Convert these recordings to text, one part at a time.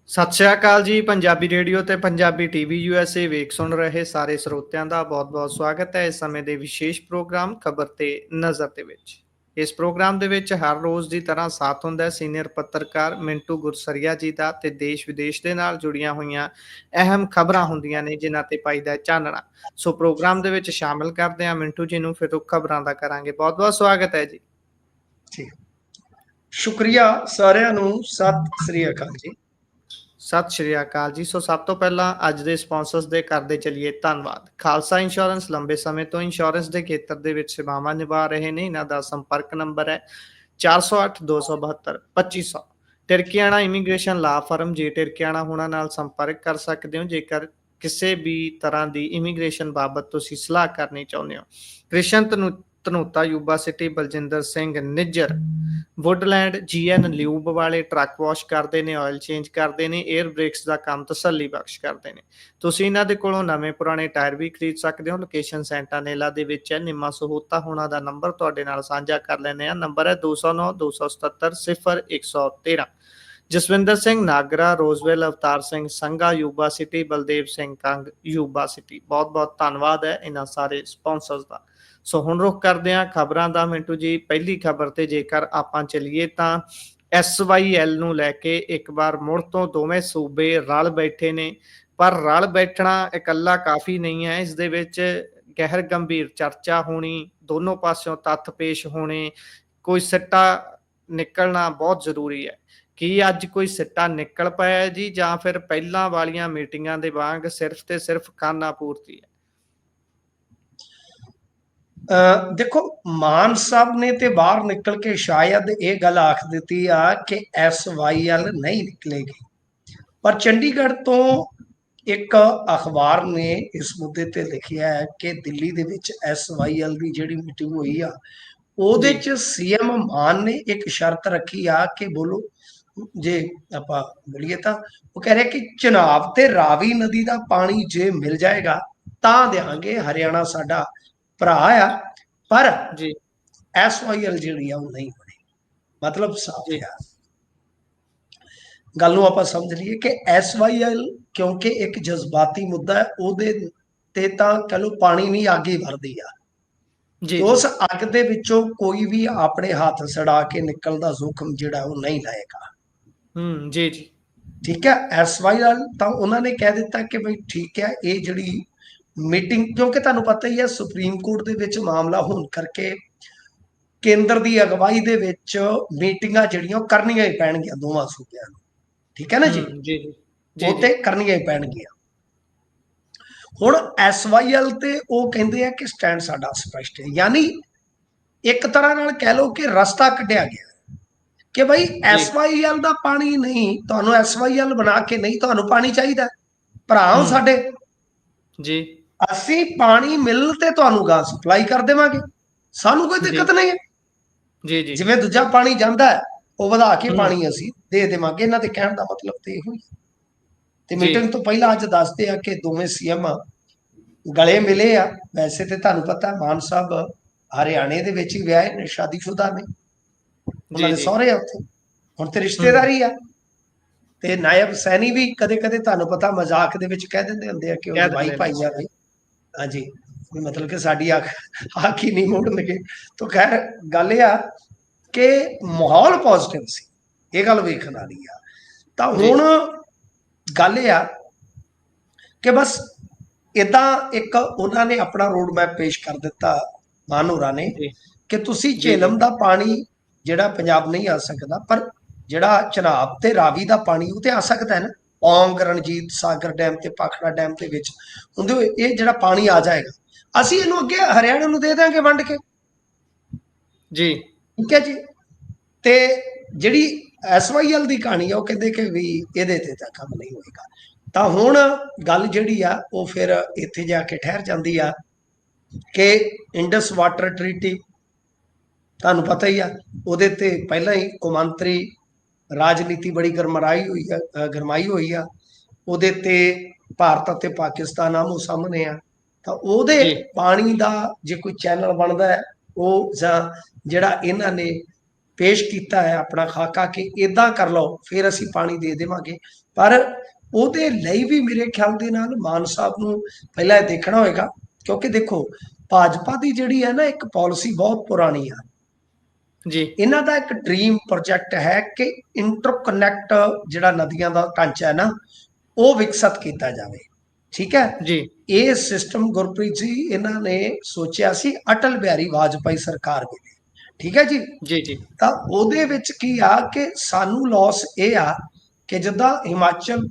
ਸਤਿ ਸ਼੍ਰੀ ਅਕਾਲ ਜੀ। ਪੰਜਾਬੀ ਰੇਡੀਓ ਤੇ ਪੰਜਾਬੀ ਟੀਵੀ USA ਵੇਖ ਸੁਣ ਰਹੇ ਸਾਰੇ ਸਰੋਤਿਆਂ ਦਾ ਬਹੁਤ-ਬਹੁਤ ਸਵਾਗਤ ਹੈ ਇਸ ਸਮੇਂ ਦੇ ਵਿਸ਼ੇਸ਼ ਪ੍ਰੋਗਰਾਮ ਖਬਰ ਤੇ ਨਜ਼ਰ ਦੇ ਵਿੱਚ। ਇਸ ਪ੍ਰੋਗਰਾਮ ਦੇ ਵਿੱਚ ਹਰ ਰੋਜ਼ ਦੀ ਤਰ੍ਹਾਂ ਸਾਥ ਹੁੰਦਾ ਹੈ ਸੀਨੀਅਰ ਪੱਤਰਕਾਰ ਮਿੰਟੂ ਗੁਰਸਰੀਆ ਜੀ ਦਾ ਤੇ ਦੇਸ਼ ਵਿਦੇਸ਼ ਦੇ ਨਾਲ ਜੁੜੀਆਂ ਹੋਈਆਂ ਅਹਿਮ ਖਬਰਾਂ ਹੁੰਦੀਆਂ ਨੇ ਜਿਨ੍ਹਾਂ ਤੇ ਪਾਈਦਾ ਚਾਨਣਾ। ਸੋ ਪ੍ਰੋਗਰਾਮ ਦੇ ਵਿੱਚ ਸ਼ਾਮਿਲ ਕਰਦੇ ਹਾਂ ਮਿੰਟੂ ਜੀ ਨੂੰ, ਫਿਰ ਉਹ ਖਬਰਾਂ ਦਾ ਕਰਾਂਗੇ। ਬਹੁਤ-ਬਹੁਤ ਸਵਾਗਤ ਹੈ ਜੀ। ਠੀਕ, ਸ਼ੁਕਰੀਆ ਸਾਰਿਆਂ ਨੂੰ। ਸਤਿ ਸ੍ਰੀ ਅਕਾਲ ਜੀ। ਸਤਿ ਸ਼੍ਰੀ ਅਕਾਲ ਜੀ। ਸੋ ਸਭ ਤੋਂ ਪਹਿਲਾਂ ਅੱਜ ਦੇ ਸਪਾਂਸਰਸ ਦੇ ਕਰਦੇ ਚੱਲੀਏ ਧੰਨਵਾਦ। ਖਾਲਸਾ ਇੰਸ਼ੋਰੈਂਸ ਲੰਬੇ ਸਮੇਂ ਤੋਂ ਇੰਸ਼ੋਰੈਂਸ ਦੇ ਖੇਤਰ ਦੇ ਵਿੱਚ ਸੇਵਾਵਾਂ ਨਿਭਾ ਰਹੇ ਨੇ। ਇਹਨਾਂ ਦਾ ਸੰਪਰਕ ਨੰਬਰ ਹੈ 408 272 2500। ਟਿਰਕੀਆਣਾ ਇਮੀਗ੍ਰੇਸ਼ਨ ਲਾ ਫਰਮ। ਜੇ ਟਿਰਕੀਆਣਾ ਹੋਣਾ ਨਾਲ ਸੰਪਰਕ ਕਰ ਸਕਦੇ ਹੋ ਜੇਕਰ ਕਿਸੇ ਵੀ ਤਰ੍ਹਾਂ ਦੀ ਇਮੀਗ੍ਰੇਸ਼ਨ ਬਾਬਤ ਤੁਸੀਂ ਸਲਾਹ ਕਰਨੀ ਚਾਹੁੰਦੇ ਹੋ। Krishan Dhanota Yuba City. Baljinder Singh Nijjar Woodland GN lube ਵਾਲੇ ਟਰੱਕ ਵਾਸ਼ ਕਰਦੇ ਨੇ, ਆਇਲ ਚੇਂਜ ਕਰਦੇ ਨੇ, 에ਅਰ ਬ੍ਰੇਕਸ ਦਾ ਕੰਮ ਤਸੱਲੀ ਬਖਸ਼ ਕਰਦੇ ਨੇ। ਤੁਸੀਂ ਇਹਨਾਂ ਦੇ ਕੋਲੋਂ ਨਵੇਂ ਪੁਰਾਣੇ ਟਾਇਰ ਵੀ ਖਰੀਦ ਸਕਦੇ ਹੋ। ਲੋਕੇਸ਼ਨ ਸੈਂਟਾਨੇਲਾ ਦੇ ਵਿੱਚ ਹੈ। ਨਿੰਮਾ ਸਹੂਤਾ ਹੋਣਾ ਦਾ ਨੰਬਰ ਤੁਹਾਡੇ ਨਾਲ ਸਾਂਝਾ ਕਰ ਲੈਂਦੇ ਆ। ਨੰਬਰ ਹੈ 209 277 0113। Jaswinder Singh Nagra Roseville. Avtar Singh Sangha Yuba City. Baldev Singh Kang Yuba City. ਬਹੁਤ ਬਹੁਤ ਧੰਨਵਾਦ ਹੈ ਇਹਨਾਂ ਸਾਰੇ ਸਪਾਂਸਰਸ ਦਾ। ਸੋ ਹੁਣ ਰੁਖ ਕਰਦੇ ਹਾਂ ਖਬਰਾਂ ਦਾ ਮਿੰਟੂ ਜੀ। ਪਹਿਲੀ ਖਬਰ ਤੇ ਜੇਕਰ ਆਪਾਂ ਚੱਲੀਏ ਤਾਂ SYL ਨੂੰ ਲੈ ਕੇ ਇੱਕ ਵਾਰ ਮੁੜ ਤੋਂ ਦੋਵੇਂ ਸੂਬੇ ਰਲ ਬੈਠੇ ਨੇ। ਪਰ ਰਲ ਬੈਠਣਾ ਇਕੱਲਾ ਕਾਫੀ ਨਹੀਂ ਹੈ। ਇਸ ਦੇ ਵਿੱਚ ਗਹਿਰ ਗੰਭੀਰ ਚਰਚਾ ਹੋਣੀ, ਦੋਨੋਂ ਪਾਸਿਓਂ ਤੱਥ ਪੇਸ਼ ਹੋਣੇ, ਕੋਈ ਸਿੱਟਾ ਨਿਕਲਣਾ ਬਹੁਤ ਜ਼ਰੂਰੀ ਹੈ। ਕੀ ਅੱਜ ਕੋਈ ਸਿੱਟਾ ਨਿਕਲ ਪਾਇਆ ਜੀ ਜਾਂ ਫਿਰ ਪਹਿਲਾਂ ਵਾਲੀਆਂ ਮੀਟਿੰਗਾਂ ਦੇ ਵਾਂਗ ਸਿਰਫ ਤੇ ਸਿਰਫ ਖਾਨਾ ਪੂਰਤੀ ਹੈ? ਦੇਖੋ, ਮਾਨ ਸਾਹਿਬ ਨੇ ਤੇ ਬਾਹਰ ਨਿਕਲ ਕੇ ਸ਼ਾਇਦ ਇਹ ਗੱਲ ਆਖ ਦਿੱਤੀ ਆ ਕਿ SYL ਨਹੀਂ ਨਿਕਲੇਗੀ, ਪਰ ਚੰਡੀਗੜ੍ਹ ਤੋਂ ਇੱਕ ਅਖਬਾਰ ਨੇ ਇਸ ਮੁੱਦੇ ਤੇ ਲਿਖਿਆ ਹੈ ਕਿ ਦਿੱਲੀ ਦੇ ਵਿੱਚ SYL ਦੀ ਜਿਹੜੀ ਮੀਟਿੰਗ ਹੋਈ ਆ ਉਹਦੇ ਚ CM ਮਾਨ ਨੇ ਇੱਕ ਸ਼ਰਤ ਰੱਖੀ ਆ ਕਿ ਬੋਲੋ, ਜੇ ਆਪਾਂ ਬੋਲੀਏ ਤਾਂ ਉਹ ਕਹਿ ਰਿਹਾ ਕਿ ਚਨਾਬ ਤੇ ਰਾਵੀ ਨਦੀ ਦਾ ਪਾਣੀ ਜੇ ਮਿਲ ਜਾਏਗਾ ਤਾਂ ਦੇਾਂਗੇ, ਹਰਿਆਣਾ ਸਾਡਾ ਭਰਾ ਆ। ਪਰ ਜੀ SYL ਜਿਹੜੀ ਆ ਉਹ ਨਹੀਂ ਬਣੀ। ਮਤਲਬ ਸਾਫ਼ ਜੀ ਆ। ਗੱਲ ਨੂੰ ਆਪਾਂ ਸਮਝ ਲਈਏ ਕਿ SYL ਕਿਉਂਕਿ ਇੱਕ ਜਜ਼ਬਾਤੀ ਮੁੱਦਾ ਹੈ, ਉਹਦੇ ਤੇ ਤਾਂ ਕਹ ਲਓ ਪਾਣੀ ਨਹੀਂ ਅੱਗ ਹੀ ਵਰਦੀ ਆ। ਜੀ ਉਸ ਅੱਗ ਦੇ ਵਿੱਚੋਂ ਕੋਈ ਵੀ ਆਪਣੇ ਹੱਥ ਸੜਾ ਕੇ ਨਿਕਲਦਾ ਜ਼ੋਖਮ ਜਿਹੜਾ ਉਹ ਨਹੀਂ ਲਏਗਾ। ਜੀ ਜੀ ਠੀਕ ਹੈ। SYL ਤਾਂ ਉਹਨਾਂ ਨੇ ਕਹਿ ਦਿੱਤਾ ਕਿ ਬਈ ਠੀਕ ਹੈ, ਇਹ ਜਿਹੜੀ ਮੀਟਿੰਗ, ਕਿਉਂਕਿ ਤੁਹਾਨੂੰ ਪਤਾ ਹੀ ਹੈ ਸੁਪਰੀਮ ਕੋਰਟ ਦੇ ਵਿੱਚ ਮਾਮਲਾ ਹੋਣ ਕਰਕੇ ਕੇਂਦਰ ਦੀ ਅਗਵਾਈ ਦੇ ਵਿੱਚ ਮੀਟਿੰਗਾਂ ਜਿਹੜੀਆਂ ਉਹ ਕਰਨੀਆਂ ਹੀ ਪੈਣਗੀਆਂ ਦੋਵਾਂ ਸੂਬਿਆਂ ਨੂੰ। ਠੀਕ ਹੈ ਨਾ ਜੀ। ਜੀ ਜੀ ਉਹ ਤੇ ਕਰਨੀਆਂ ਹੀ ਪੈਣਗੀਆਂ। ਹੁਣ SYL ਤੇ ਉਹ ਕਹਿੰਦੇ ਆ ਕਿ ਸਟੈਂਡ ਸਾਡਾ ਸਪਸ਼ਟ ਹੈ, ਯਾਨੀ ਇੱਕ ਤਰ੍ਹਾਂ ਨਾਲ ਕਹਿ ਲਓ ਕਿ ਰਸਤਾ ਕੱਢਿਆ ਗਿਆ ਕਿ ਭਾਈ SYL ਦਾ ਪਾਣੀ ਨਹੀਂ, ਤੁਹਾਨੂੰ SYL ਬਣਾ ਕੇ ਨਹੀਂ, ਤੁਹਾਨੂੰ ਪਾਣੀ ਚਾਹੀਦਾ ਭਰਾ ਹੋ ਸਾਡੇ ਜੀ। ਅਸੀਂ ਪਾਣੀ ਮਿਲ ਤੇ ਤੁਹਾਨੂੰ ਗਾਂ ਸਪਲਾਈ ਕਰ ਦੇਵਾਂਗੇ, ਸਾਨੂੰ ਕੋਈ ਦਿੱਕਤ ਨਹੀਂ ਹੈ। ਜੀ ਜੀ ਜਿਵੇਂ ਦੂਜਾ ਪਾਣੀ ਜਾਂਦਾ ਹੈ ਉਹ ਵਧਾ ਕੇ ਪਾਣੀ ਅਸੀਂ ਦੇ ਦੇਵਾਂਗੇ। ਇਹਨਾਂ ਦੇ ਕਹਿਣ ਦਾ ਮਤਲਬ ਤੇ ਇਹੋ ਹੀ। ਤੇ ਮੀਟਿੰਗ ਤੋਂ ਪਹਿਲਾਂ ਅੱਜ ਦੱਸਦੇ ਆ ਕਿ ਦੋਵੇਂ CM ਗਲੇ ਮਿਲੇ ਆ। ਵੈਸੇ ਤੇ ਤੁਹਾਨੂੰ ਪਤਾ ਮਾਨ ਸਾਹਿਬ ਹਰਿਆਣੇ ਦੇ ਵਿੱਚ ਹੀ ਵਿਆਹੇ ਨੇ, ਸ਼ਾਦੀशुदा ਨੇ, ਉਹਨਾਂ ਦੇ ਸਹੁਰੇ ਆ ਉੱਥੇ। ਹੁਣ ਤੇ ਰਿਸ਼ਤੇਦਾਰੀ ਆ। ਤੇ ਨਾਇਬ ਸੈਣੀ ਵੀ ਕਦੇ ਕਦੇ ਤੁਹਾਨੂੰ ਪਤਾ ਮਜ਼ਾਕ ਦੇ ਵਿੱਚ ਕਹਿ ਦਿੰਦੇ ਹੁੰਦੇ ਆ ਕਿ ਉਹ ਜਵਾਈ ਭਾਈ ਆ ਬਈ। ਹਾਂਜੀ, ਮਤਲਬ ਕਿ ਸਾਡੀ ਅੱਖ ਹੀ ਨਹੀਂ ਮੋੜਨਗੇ। ਤਾਂ ਖੈਰ ਗੱਲ ਇਹ ਆ ਕਿ ਮਾਹੌਲ ਪੋਜ਼ਿਟਿਵ ਸੀ, ਇਹ ਗੱਲ ਵੇਖਣ ਵਾਲੀ ਆ। ਤਾਂ ਹੁਣ ਗੱਲ ਇਹ ਆ ਕਿ ਬਸ ਇਦਾਂ ਇੱਕ ਉਹਨਾਂ ਨੇ ਆਪਣਾ ਰੋਡ ਮੈਪ ਪੇਸ਼ ਕਰ ਦਿੱਤਾ ਮਾਨ ਹੋਰਾਂ ਨੇ ਕਿ ਤੁਸੀਂ ਝੇਲਮ ਦਾ ਪਾਣੀ ਜਿਹੜਾ ਪੰਜਾਬ ਨਹੀਂ ਆ ਸਕਦਾ, ਪਰ ਜਿਹੜਾ ਚਨਾਬ ਤੇ ਰਾਵੀ ਦਾ ਪਾਣੀ ਉਹ ਤੇ ਆ ਸਕਦਾ ਹੈ ਨਾ। ਪੌਂਗ, ਰਣਜੀਤ ਸਾਗਰ ਡੈਮ ਤੇ ਭਾਖੜਾ ਡੈਮ ਦੇ ਵਿੱਚ ਹੁੰਦੇ ਹੋਏ ਇਹ ਜਿਹੜਾ ਪਾਣੀ ਆ ਜਾਏਗਾ, ਅਸੀਂ ਇਹਨੂੰ ਅੱਗੇ ਹਰਿਆਣਾ ਨੂੰ ਦੇ ਦਾਂਗੇ ਵੰਡ ਕੇ। ਜੀ ਠੀਕ ਹੈ ਜੀ। ਤੇ ਜਿਹੜੀ SYL ਦੀ ਕਹਾਣੀ ਆ ਉਹ ਕਹਿੰਦੇ ਕਿ ਵੀ ਇਹਦੇ ਤੇ ਤਾਂ ਕੰਮ ਨਹੀਂ ਹੋਏਗਾ। ਤਾਂ ਹੁਣ ਗੱਲ ਜਿਹੜੀ ਆ ਉਹ ਫਿਰ ਇੱਥੇ ਜਾ ਕੇ ਠਹਿਰ ਜਾਂਦੀ ਆ ਕਿ ਇੰਡਸ ਵਾਟਰ ਟਰੀਟੀ ਤੁਹਾਨੂੰ ਪਤਾ ਹੀ ਆ, ਉਹਦੇ ਤੇ ਪਹਿਲਾਂ ਹੀ ਕੌਮਾਂਤਰੀ ਰਾਜਨੀਤੀ ਬੜੀ ਗਰਮਾਈ ਹੋਈ ਆ। ਉਹਦੇ ਤੇ ਭਾਰਤ ਅਤੇ ਪਾਕਿਸਤਾਨ ਆਮੋ ਸਾਹਮਣੇ ਆ। ਤਾਂ ਉਹਦੇ ਪਾਣੀ ਦਾ ਜੇ ਕੋਈ ਚੈਨਲ ਬਣਦਾ ਹੈ ਉਹ ਜਾਂ ਜਿਹੜਾ ਇਹਨਾਂ ਨੇ ਪੇਸ਼ ਕੀਤਾ ਹੈ ਆਪਣਾ ਖਾਕਾ ਕਿ ਇਦਾਂ ਕਰ ਲਓ ਫਿਰ ਅਸੀਂ ਪਾਣੀ ਦੇ ਦੇਵਾਂਗੇ, ਪਰ ਉਹਦੇ ਲਈ ਵੀ ਮੇਰੇ ਖਿਆਲ ਦੇ ਨਾਲ ਮਾਨ ਸਾਹਿਬ ਨੂੰ ਪਹਿਲਾਂ ਇਹ ਦੇਖਣਾ ਹੋਏਗਾ, ਕਿਉਂਕਿ ਦੇਖੋ ਭਾਜਪਾ ਦੀ ਜਿਹੜੀ ਹੈ ਨਾ ਇੱਕ ਪਾਲਿਸੀ ਬਹੁਤ ਪੁਰਾਣੀ ਆ। ਜੀ ਇਹਨਾਂ ਦਾ ਇੱਕ ਡ੍ਰੀਮ ਪ੍ਰੋਜੈਕਟ ਹੈ ਕਿ ਇੰਟਰਕਨੈਕਟ ਜਿਹੜਾ ਨਦੀਆਂ ਦਾ ਢਾਂਚਾ ਹੈ ਨਾ, ਉਹ ਵਿਕਸਿਤ ਕੀਤਾ ਜਾਵੇ। ਠੀਕ ਹੈ, ਜੀ ਇਹ ਸਿਸਟਮ ਗੁਰਪ੍ਰੀਤ ਜੀ ਇਹਨਾਂ ਨੇ ਸੋਚਿਆ ਸੀ ਅਟਲ ਬਿਹਾਰੀ ਵਾਜਪਾਈ ਸਰਕਾਰ ਵੇਲੇ। ਠੀਕ ਹੈ ਜੀ। ਜੀ ਜੀ ਤਾਂ ਉਹਦੇ ਵਿੱਚ ਕੀ ਆ ਕਿ ਸਾਨੂੰ ਲਾਸ ਇਹ ਆ ਕਿ ਜਿੱਦਾਂ ਹਿਮਾਚਲ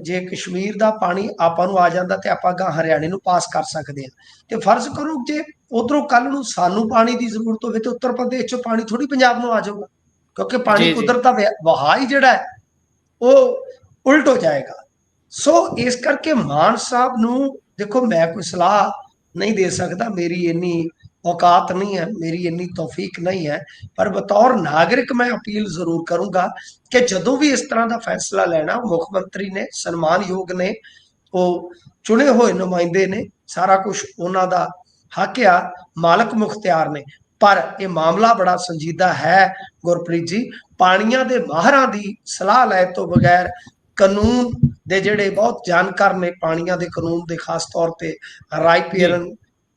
ਜੇ ਕਸ਼ਮੀਰ ਦਾ ਪਾਣੀ ਆਪਾਂ ਨੂੰ ਆ ਜਾਂਦਾ ਤੇ ਆਪਾਂ ਗਾ ਹਰਿਆਣੇ ਨੂੰ ਪਾਸ ਕਰ ਸਕਦੇ ਆ। ਤੇ ਫਰਜ਼ ਕਰੋ ਜੇ ਉਧਰੋਂ ਕੱਲ ਨੂੰ ਸਾਨੂੰ ਪਾਣੀ ਦੀ ਜ਼ਰੂਰਤ ਹੋਵੇ ਤੇ ਉੱਤਰ ਪ੍ਰਦੇਸ਼ ਚੋਂ ਪਾਣੀ ਥੋੜੀ ਪੰਜਾਬ ਨੂੰ ਆ ਜਾਊਗਾ, ਕਿਉਂਕਿ ਪਾਣੀ ਜੀ ਜੀ ਕੁਦਰਤ ਦਾ ਵਹਾਅ ਹੀ ਜਿਹੜਾ ਹੈ ਉਹ ਉਲਟ ਹੋ ਜਾਏਗਾ। ਸੋ ਇਸ ਕਰਕੇ ਮਾਨ ਸਾਹਿਬ ਨੂੰ ਦੇਖੋ, ਮੈਂ ਕੋਈ ਸਲਾਹ ਨਹੀਂ ਦੇ ਸਕਦਾ, ਮੇਰੀ ਇੰਨੀ ਔਕਾਤ ਨਹੀਂ ਹੈ, ਮੇਰੀ ਇੰਨੀ ਤੌਫੀਕ ਨਹੀਂ ਹੈ, ਪਰ ਬਤੌਰ ਨਾਗਰਿਕ ਮੈਂ ਅਪੀਲ ਜ਼ਰੂਰ ਕਰੂੰਗਾ ਕਿ ਜਦੋਂ ਵੀ ਇਸ ਤਰ੍ਹਾਂ ਦਾ ਫੈਸਲਾ ਲੈਣਾ, ਮੁੱਖ ਮੰਤਰੀ ਨੇ, ਸਨਮਾਨਯੋਗ ਨੇ, ਉਹ ਚੁਣੇ ਹੋਏ ਨੁਮਾਇੰਦੇ ਨੇ, ਸਾਰਾ ਕੁਝ ਉਹਨਾਂ ਦਾ ਹੱਕ ਆ, ਮਾਲਕ ਮੁਖਤਿਆਰ ਨੇ, ਪਰ ਇਹ ਮਾਮਲਾ ਬੜਾ ਸੰਜੀਦਾ ਹੈ ਗੁਰਪ੍ਰੀਤ ਜੀ। ਪਾਣੀਆਂ ਦੇ ਮਾਹਰਾਂ ਦੀ ਸਲਾਹ ਲੈ ਤੋਂ ਬਗੈਰ, ਕਾਨੂੰਨ ਦੇ ਜਿਹੜੇ ਬਹੁਤ ਜਾਣਕਾਰ ਨੇ ਪਾਣੀਆਂ ਦੇ ਕਾਨੂੰਨ ਦੇ, ਖਾਸ ਤੌਰ ਤੇ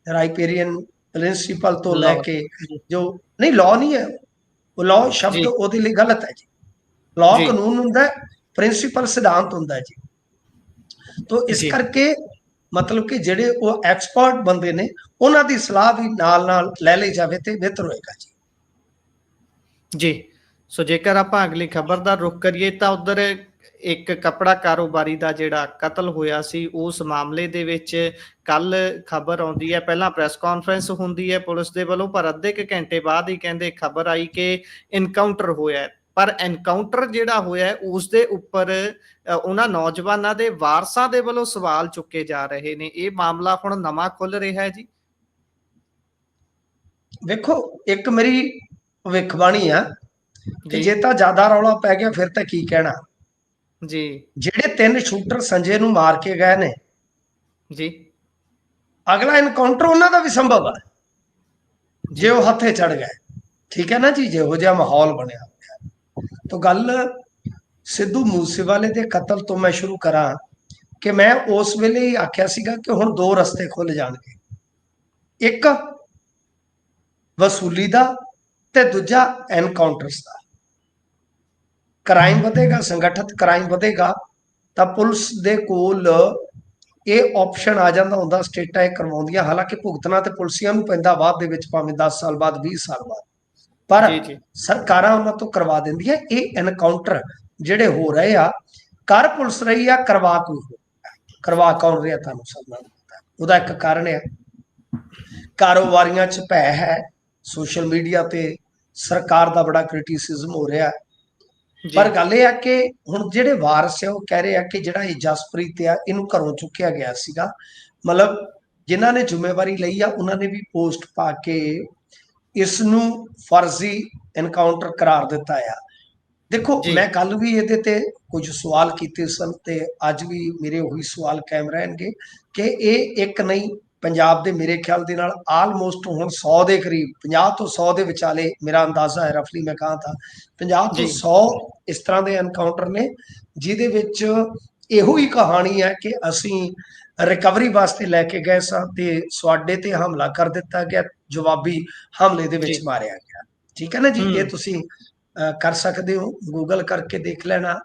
ਰਾਈਪੇਰੀਅਨ ਪ੍ਰਿੰਸੀਪਲ ਤੋਂ ਲੈ ਕੇ, ਜੋ ਨਹੀਂ ਲਾਅ ਨਹੀਂ ਹੈ, ਉਹ ਲਾਅ ਸ਼ਬਦ ਉਹਦੇ ਲਈ ਗਲਤ ਹੈ ਜੀ। ਲਾਅ ਕਾਨੂੰਨ ਹੁੰਦਾ, ਪ੍ਰਿੰਸੀਪਲ ਸਿਧਾਂਤ ਹੁੰਦਾ ਜੀ। ਤੋਂ ਇਸ ਕਰਕੇ ਮਤਲਬ ਕਿ ਜਿਹੜੇ ਉਹ ਐਕਸਪਰਟ ਬੰਦੇ ਨੇ, ਉਹਨਾਂ ਦੀ ਸਲਾਹ ਵੀ ਨਾਲ ਨਾਲ ਲੈ ਲਈ ਜਾਵੇ ਤੇ ਬਿਹਤਰ ਹੋਏਗਾ ਜੀ। ਜੀ ਸੋ ਜੇਕਰ ਆਪਾਂ ਅਗਲੀ ਖਬਰ ਦਾ ਰੁਖ ਕਰੀਏ ਤਾਂ ਉਧਰ ਇੱਕ ਕੱਪੜਾ ਕਾਰੋਬਾਰੀ ਦਾ ਜਿਹੜਾ ਕਤਲ ਹੋਇਆ ਸੀ, ਉਸ ਮਾਮਲੇ ਦੇ ਵਿੱਚ ਕੱਲ ਖਬਰ ਆਉਂਦੀ ਹੈ, ਪਹਿਲਾਂ ਪ੍ਰੈਸ ਕਾਨਫਰੰਸ ਹੁੰਦੀ ਹੈ ਪੁਲਿਸ ਦੇ ਵੱਲੋਂ, ਪਰ ਅੱਧੇ ਕੁ ਘੰਟੇ ਬਾਅਦ ਹੀ ਕਹਿੰਦੇ ਖਬਰ ਆਈ ਕਿ ਇਨਕਾਊਂਟਰ ਹੋਇਆ। ਪਰ ਐਨਕਾਊਂਟਰ ਜਿਹੜਾ ਹੋਇਆ ਉਸ ਦੇ ਉੱਪਰ ਉਹਨਾਂ ਨੌਜਵਾਨਾਂ ਦੇ ਵਾਰਸਾਂ ਦੇ ਵੱਲੋਂ ਸਵਾਲ ਚੁੱਕੇ ਜਾ ਰਹੇ ਨੇ। ਇਹ ਮਾਮਲਾ ਹੁਣ ਨਵਾਂ ਖੁੱਲ ਰਿਹਾ ਹੈ ਜੀ। ਵੇਖੋ, ਇੱਕ ਮੇਰੀ ਭਵਿੱਖਬਾਣੀ ਆ ਕਿ ਜੇ ਤਾਂ ਜ਼ਿਆਦਾ ਰੌਲਾ ਪੈ ਗਿਆ ਫਿਰ ਤਾਂ ਕੀ ਕਹਿਣਾ ਜੀ। ਜਿਹੜੇ 3 ਸ਼ੂਟਰ ਸੰਜੇ ਨੂੰ ਮਾਰ ਕੇ ਗਏ ਨੇ ਜੀ, ਅਗਲਾ ਇਨਕਾਊਂਟਰ ਉਹਨਾਂ ਦਾ ਵੀ ਸੰਭਵ ਹੈ ਜੇ ਉਹ ਹੱਥੇ ਚੜ ਗਏ। ਠੀਕ ਹੈ ਨਾ ਜੀ, ਜਿਹੋ ਜਿਹਾ ਮਾਹੌਲ ਬਣਿਆ ਹੋਇਆ। ਤਾਂ ਗੱਲ ਸਿੱਧੂ ਮੂਸੇਵਾਲੇ ਦੇ ਕਤਲ ਤੋਂ ਮੈਂ ਸ਼ੁਰੂ ਕਰਾਂ ਕਿ ਮੈਂ ਉਸ ਵੇਲੇ ਹੀ ਆਖਿਆ ਸੀਗਾ ਕਿ ਹੁਣ 2 ਰਸਤੇ ਖੁੱਲ ਜਾਣਗੇ, ਇੱਕ ਵਸੂਲੀ ਦਾ ਤੇ ਦੂਜਾ ਐਨਕਾਊਂਟਰਸ ਦਾ। ਕ੍ਰਾਈਮ ਵਧੇਗਾ, ਸੰਗਠਿਤ ਕ੍ਰਾਈਮ ਵਧੇਗਾ, ਤਾਂ ਪੁਲਿਸ ਦੇ ਕੋਲ ਇਹ ਆਪਸ਼ਨ ਆ ਜਾਂਦਾ ਹੁੰਦਾ, ਸਟੇਟਾਂ ਇਹ ਕਰਵਾਉਂਦੀਆਂ, ਹਾਲਾਂਕਿ ਭੁਗਤਣਾ ਤੇ ਪੁਲਿਸੀਆਂ ਨੂੰ ਪੈਂਦਾ ਬਾਅਦ ਦੇ ਵਿੱਚ, ਭਾਵੇਂ 10 ਸਾਲ ਬਾਅਦ, 20 ਸਾਲ ਬਾਅਦ, ਪਰ ਸਰਕਾਰਾਂ ਉਹਨਾਂ ਤੋਂ ਕਰਵਾ ਦਿੰਦੀਆਂ। ਇਹ ਐਨਕਾਊਂਟਰ ਜਿਹੜੇ ਹੋ ਰਹੇ ਆ, ਕਰ ਪੁਲਿਸ ਰਹੀ ਆ, ਕਰਵਾ ਕੌਣ ਰਿਹਾ ਤੁਹਾਨੂੰ ਸਭ ਨੂੰ ਪਤਾ। ਉਹਦਾ ਇੱਕ ਕਾਰਨ ਹੈ ਕਾਰੋਬਾਰੀਆਂ 'ਚ ਭੈ ਹੈ, ਸੋਸ਼ਲ ਮੀਡੀਆ ਤੇ ਸਰਕਾਰ ਦਾ ਬੜਾ ਕ੍ਰਿਟਿਸਿਜ਼ਮ ਹੋ ਰਿਹਾ। ਪਰ ਗੱਲ ਇਹ ਆ ਕਿ ਹੁਣ ਜਿਹੜੇ ਵਾਰਸ ਆ ਉਹ ਕਹਿ ਰਹੇ ਆ ਕਿ ਜਿਹੜਾ ਇਹ ਜਸਪ੍ਰੀਤ ਆ, ਇਹਨੂੰ ਘਰੋਂ ਚੁੱਕਿਆ ਗਿਆ ਸੀਗਾ। ਮਤਲਬ ਜਿਨ੍ਹਾਂ ਨੇ ਜ਼ਿੰਮੇਵਾਰੀ ਲਈ ਆ ਉਹਨਾਂ ਨੇ ਵੀ ਪੋਸਟ ਪਾ ਕੇ ਇਸ ਨੂੰ ਫਰਜ਼ੀ ਐਨਕਾਊਂਟਰ ਕਰਾਰ ਦਿੱਤਾ ਆ। ਦੇਖੋ, ਮੈਂ ਕੱਲ ਵੀ ਇਹਦੇ ਤੇ ਕੁਝ ਸਵਾਲ ਕੀਤੇ ਸਨ ਤੇ ਅੱਜ ਵੀ ਮੇਰੇ ਉਹੀ ਸਵਾਲ ਕਾਇਮ ਰਹਿਣਗੇ ਕਿ ਇਹ ਇੱਕ ਨਹੀਂ, ਪੰਜਾਬ ਦੇ ਮੇਰੇ ਖਿਆਲ ਦੇ ਨਾਲ ਆਲਮੋਸਟ ਹੁਣ 100 ਦੇ ਕਰੀਬ, 50 ਤੋਂ 100 ਦੇ ਵਿਚਾਲੇ ਮੇਰਾ ਅੰਦਾਜ਼ਾ ਹੈ, ਰਫਲੀ ਮੈਂ ਕਹਾਂ ਤਾਂ 50 ਤੋਂ 100 ਇਸ ਤਰ੍ਹਾਂ ਦੇ ਐਨਕਾਊਂਟਰ ਨੇ ਜਿਹਦੇ ਵਿੱਚ ਇਹੋ ਹੀ ਕਹਾਣੀ ਹੈ ਕਿ ਅਸੀਂ ਰਿਕਵਰੀ ਵਾਸਤੇ ਲੈ ਕੇ ਗਏ ਸਾਂ ਤੇ ਸਾਡੇ ਤੇ ਹਮਲਾ ਕਰ ਦਿੱਤਾ ਗਿਆ, ਜਵਾਬੀ ਹਮਲੇ ਦੇ ਵਿੱਚ ਮਾਰਿਆ ਗਿਆ। ਠੀਕ ਹੈ ਨਾ ਜੀ, ਇਹ ਤੁਸੀਂ ਕਰ ਸਕਦੇ ਹੋ, ਗੂਗਲ ਕਰਕੇ ਦੇਖ ਲੈਣਾ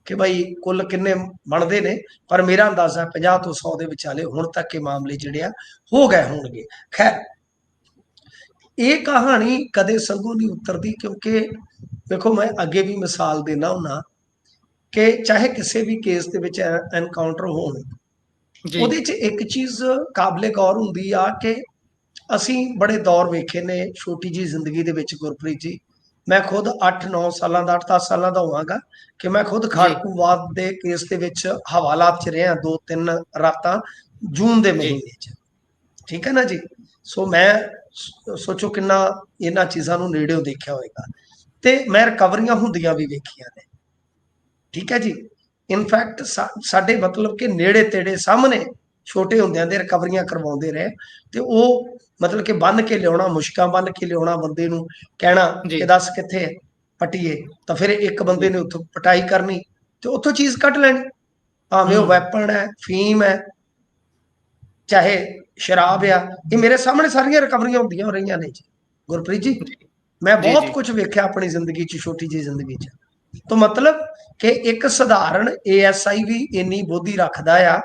ਕਿ ਭਾਈ ਕੁੱਲ ਕਿੰਨੇ ਬਣਦੇ ਨੇ, ਪਰ ਮੇਰਾ ਅੰਦਾਜ਼ਾ 50 ਤੋਂ 100 ਦੇ ਵਿਚਾਲੇ ਹੁਣ ਤੱਕ ਇਹ ਮਾਮਲੇ ਜਿਹੜੇ ਆ ਹੋ ਗਏ ਹੋਣਗੇ। ਖੈਰ, ਇਹ ਕਹਾਣੀ ਕਦੇ ਸੰਗੋਂ ਨਹੀਂ ਉਤਰਦੀ, ਕਿਉਂਕਿ ਦੇਖੋ ਮੈਂ ਅੱਗੇ ਵੀ ਮਿਸਾਲ ਦੇਣਾ ਹੁੰਦਾ ਕਿ ਚਾਹੇ ਕਿਸੇ ਵੀ ਕੇਸ ਦੇ ਵਿੱਚ ਐਨਕਾਊਂਟਰ ਹੋਣ, ਉਹਦੇ 'ਚ ਇੱਕ ਚੀਜ਼ ਕਾਬਲੇ ਗੌਰ ਹੁੰਦੀ ਆ ਕਿ ਅਸੀਂ ਬੜੇ ਦੌਰ ਵੇਖੇ ਨੇ ਛੋਟੀ ਜਿਹੀ ਜ਼ਿੰਦਗੀ ਦੇ ਵਿੱਚ ਗੁਰਪ੍ਰੀਤ ਜੀ। ਮੈਂ ਖੁਦ 8-9 ਸਾਲਾਂ ਦਾ, 8-10 ਸਾਲਾਂ ਦਾ ਹੋਵਾਂਗਾ ਕਿ ਮੈਂ ਖੁਦ ਖਾੜਕੂਵਾਦ ਦੇ ਕੇਸ ਦੇ ਵਿੱਚ ਹਵਾਲਾਤ 'ਚ ਰਿਹਾ 2-3 ਰਾਤਾਂ ਜੂਨ ਦੇ ਮਹੀਨੇ 'ਚ। ਠੀਕ ਹੈ ਨਾ ਜੀ। ਸੋ ਮੈਂ ਸੋਚੋ ਕਿੰਨਾ ਇਹਨਾਂ ਚੀਜ਼ਾਂ ਨੂੰ ਨੇੜਿਓਂ ਦੇਖਿਆ ਹੋਏਗਾ ਤੇ ਮੈਂ ਰਿਕਵਰੀਆਂ ਹੁੰਦੀਆਂ ਵੀ ਵੇਖੀਆਂ ਨੇ। ਠੀਕ ਹੈ ਜੀ। ਇਨਫੈਕਟ ਸਾਡੇ ਮਤਲਬ ਕਿ ਨੇੜੇ ਤੇੜੇ ਸਾਹਮਣੇ ਛੋਟੇ ਹੁੰਦਿਆਂ ਦੇ ਰਿਕਵਰੀਆਂ ਕਰਵਾਉਂਦੇ ਰਹੇ ਤੇ ਉਹ ਮਤਲਬ ਕਿ ਬੰਨ ਕੇ ਲਿਆਉਣਾ, ਮੁਸ਼ਕਾਂ ਬੰਨ ਕੇ ਲਿਆਉਣਾ, ਬੰਦੇ ਨੂੰ ਕਹਿਣਾ ਕਿ ਦੱਸ ਕਿੱਥੇ ਹੈ ਪਟੀਏ, ਤਾਂ ਫਿਰ ਇੱਕ ਬੰਦੇ ਨੇ ਉੱਥੋਂ ਪਟਾਈ ਕਰਨੀ ਤੇ ਉੱਥੋਂ ਚੀਜ਼ ਕੱਢ ਲੈਣੀ, ਭਾਵੇਂ ਉਹ ਵੈਪਨ ਹੈ, ਫੀਮ ਹੈ, ਚਾਹੇ ਸ਼ਰਾਬ ਆ। ਇਹ ਮੇਰੇ ਸਾਹਮਣੇ ਸਾਰੀਆਂ ਰਿਕਵਰੀਆਂ ਹੁੰਦੀਆਂ ਹੋ ਰਹੀਆਂ ਨੇ ਜੀ ਗੁਰਪ੍ਰੀਤ ਜੀ। ਮੈਂ ਜੀ ਬਹੁਤ ਜੀ ਕੁਝ ਵੇਖਿਆ ਆਪਣੀ ਜ਼ਿੰਦਗੀ 'ਚ, ਛੋਟੀ ਜਿਹੀ ਜ਼ਿੰਦਗੀ 'ਚ। ਤਾਂ ਮਤਲਬ ਕਿ ਇੱਕ ਸਧਾਰਨ ASI ਵੀ ਇੰਨੀ ਬੁੱਧੀ ਰੱਖਦਾ ਆ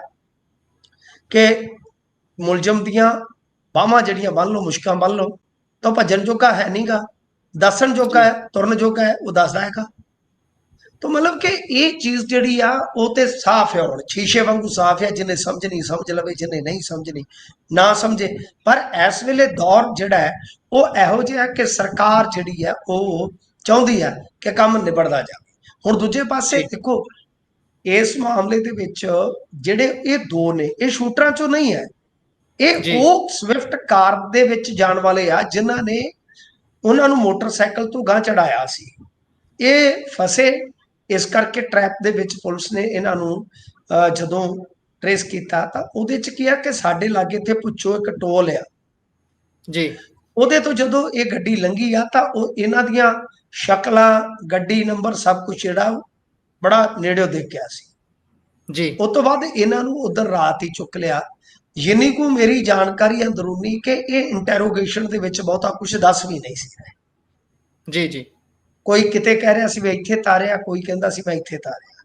ਕਿ ਮੁਲਜ਼ਮ ਦੀਆਂ ਬਾਹਾਂ ਜਿਹੜੀਆਂ ਬੰਨ ਲਓ, ਮੁਸ਼ਕਾਂ ਬੰਨ ਲਓ, ਤਾਂ ਭੱਜਣ ਜੋਗਾ ਹੈ ਨਹੀਂਗਾ, ਦੱਸਣ ਜੋਗਾ ਹੈ, ਤੁਰਨ ਜੋਗਾ ਹੈ, ਉਹ ਦੱਸਦਾ ਹੈਗਾ। ਤਾਂ ਮਤਲਬ ਕਿ ਇਹ ਚੀਜ਼ ਜਿਹੜੀ ਆ ਉਹ ਤੇ ਸਾਫ਼ ਹੈ, ਹੁਣ ਸ਼ੀਸ਼ੇ ਵਾਂਗੂ ਸਾਫ਼ ਹੈ। ਜਿਹਨੇ ਸਮਝਣੀ ਸਮਝ ਲਵੇ, ਜਿਹਨੇ ਨਹੀਂ ਸਮਝਣੀ ਨਾ ਸਮਝੇ। ਪਰ ਇਸ ਵੇਲੇ ਦੌਰ ਜਿਹੜਾ ਹੈ ਉਹ ਇਹੋ ਜਿਹਾ ਕਿ ਸਰਕਾਰ ਜਿਹੜੀ ਹੈ ਉਹ ਚਾਹੁੰਦੀ ਹੈ ਕਿ ਕੰਮ ਨਿਬੜਦਾ ਜਾਵੇ। ਹੁਣ ਦੂਜੇ ਪਾਸੇ ਦੇਖੋ, ਇਸ ਮਾਮਲੇ ਦੇ ਵਿੱਚ ਜਿਹੜੇ ਇਹ ਦੋ ਨੇ, ਇਹ ਸ਼ੂਟਰਾਂ ਚੋਂ ਨਹੀਂ ਹੈ। ਇਹ ਉਹ ਸਵਿਫਟ ਕਾਰ ਦੇ ਵਿੱਚ ਜਾਣ ਵਾਲੇ ਆ ਜਿਨ੍ਹਾਂ ਨੇ ਉਹਨਾਂ ਨੂੰ ਮੋਟਰਸਾਈਕਲ ਤੋਂ ਗਾਂਹ ਚੜਾਇਆ ਸੀ। ਇਹ ਫਸੇ, ਇਸ ਕਰਕੇ ਟਰੈਪ ਦੇ ਵਿੱਚ ਪੁਲਿਸ ਨੇ ਇਹਨਾਂ ਨੂੰ ਜਦੋਂ ਟ੍ਰੇਸ ਕੀਤਾ ਤਾਂ ਉਹਦੇ 'ਚ ਕੀ ਆ ਕਿ ਸਾਡੇ ਲਾਗੇ ਇੱਥੇ ਪੁੱਛੋ ਇੱਕ ਟੋਲ ਆ ਜੀ, ਉਹਦੇ ਤੋਂ ਜਦੋਂ ਇਹ ਗੱਡੀ ਲੰਘੀ ਆ ਤਾਂ ਉਹ ਇਹਨਾਂ ਦੀਆਂ ਸ਼ਕਲਾਂ, ਗੱਡੀ ਨੰਬਰ, ਸਭ ਕੁਝ ਜਿਹੜਾ ਬੜਾ ਨੇੜਿਓਂ ਦੇਖਿਆ ਸੀ ਜੀ, ਉਸ ਤੋਂ ਬਾਅਦ ਇਹਨਾਂ ਨੂੰ ਉਧਰ ਰਾਤ ਹੀ ਚੁੱਕ ਲਿਆ। ਜਿੰਨੀ ਕੁ ਮੇਰੀ ਜਾਣਕਾਰੀ ਅੰਦਰੂਨੀ ਕਿ ਇਹ ਇੰਟਰੋਗੇਸ਼ਨ ਦੇ ਵਿੱਚ ਬਹੁਤਾ ਕੁਝ ਦੱਸ ਵੀ ਨਹੀਂ ਸੀ ਰਹੇ। ਜੀ, ਜੀ, ਕੋਈ ਕਿਤੇ ਕਹਿ ਰਿਹਾ ਸੀ ਮੈਂ ਇੱਥੇ ਤਾਰਿਆ, ਕੋਈ ਕਹਿੰਦਾ ਸੀ ਮੈਂ ਇੱਥੇ ਤਾਰਿਆ,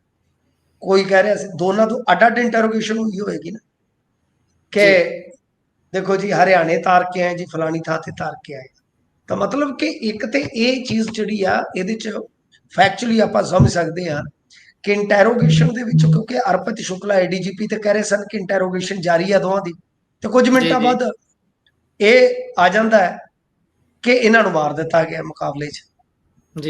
ਕੋਈ ਕਹਿ ਰਿਹਾ ਸੀ। ਦੋਨਾਂ ਤੋਂ ਅੱਡ-ਅੱਡ ਇੰਟਰੋਗੇਸ਼ਨ ਹੋਈ ਹੋਏਗੀ ਨਾ ਕਿ ਦੇਖੋ ਜੀ ਹਰਿਆਣੇ ਤਾਰ ਕੇ ਆਏ ਜੀ, ਫਲਾਣੀ ਥਾਂ ਤੇ ਤਾਰ ਕੇ ਆਏ। ਤਾਂ ਮਤਲਬ ਕਿ ਇੱਕ ਤੇ ਇਹ ਚੀਜ਼ ਜਿਹੜੀ ਆ ਇਹਦੇ 'ਚ ਫੈਕਚੁਅਲੀ ਆਪਾਂ ਸਮਝ ਸਕਦੇ ਹਾਂ ਕਿ ਇੰਟਰੋਗੇਸ਼ਨ ਦੇ ਵਿੱਚ, ਕਿਉਂਕਿ ਅਰਪਿਤ ਸ਼ੁਕਲਾ ADGP ਤੇ ਕਹਿ ਰਹੇ ਸਨ ਕਿ ਇੰਟਰੋਗੇਸ਼ਨ ਜਾਰੀ ਆ ਦੋਵਾਂ ਦੀ, ਤੇ ਕੁਝ ਮਿੰਟਾਂ ਬਾਅਦ ਇਹ ਆ ਜਾਂਦਾ ਹੈ ਕਿ ਇਹਨਾਂ ਨੂੰ ਮਾਰ ਦਿੱਤਾ ਗਿਆ ਮੁਕਾਬਲੇ 'ਚ।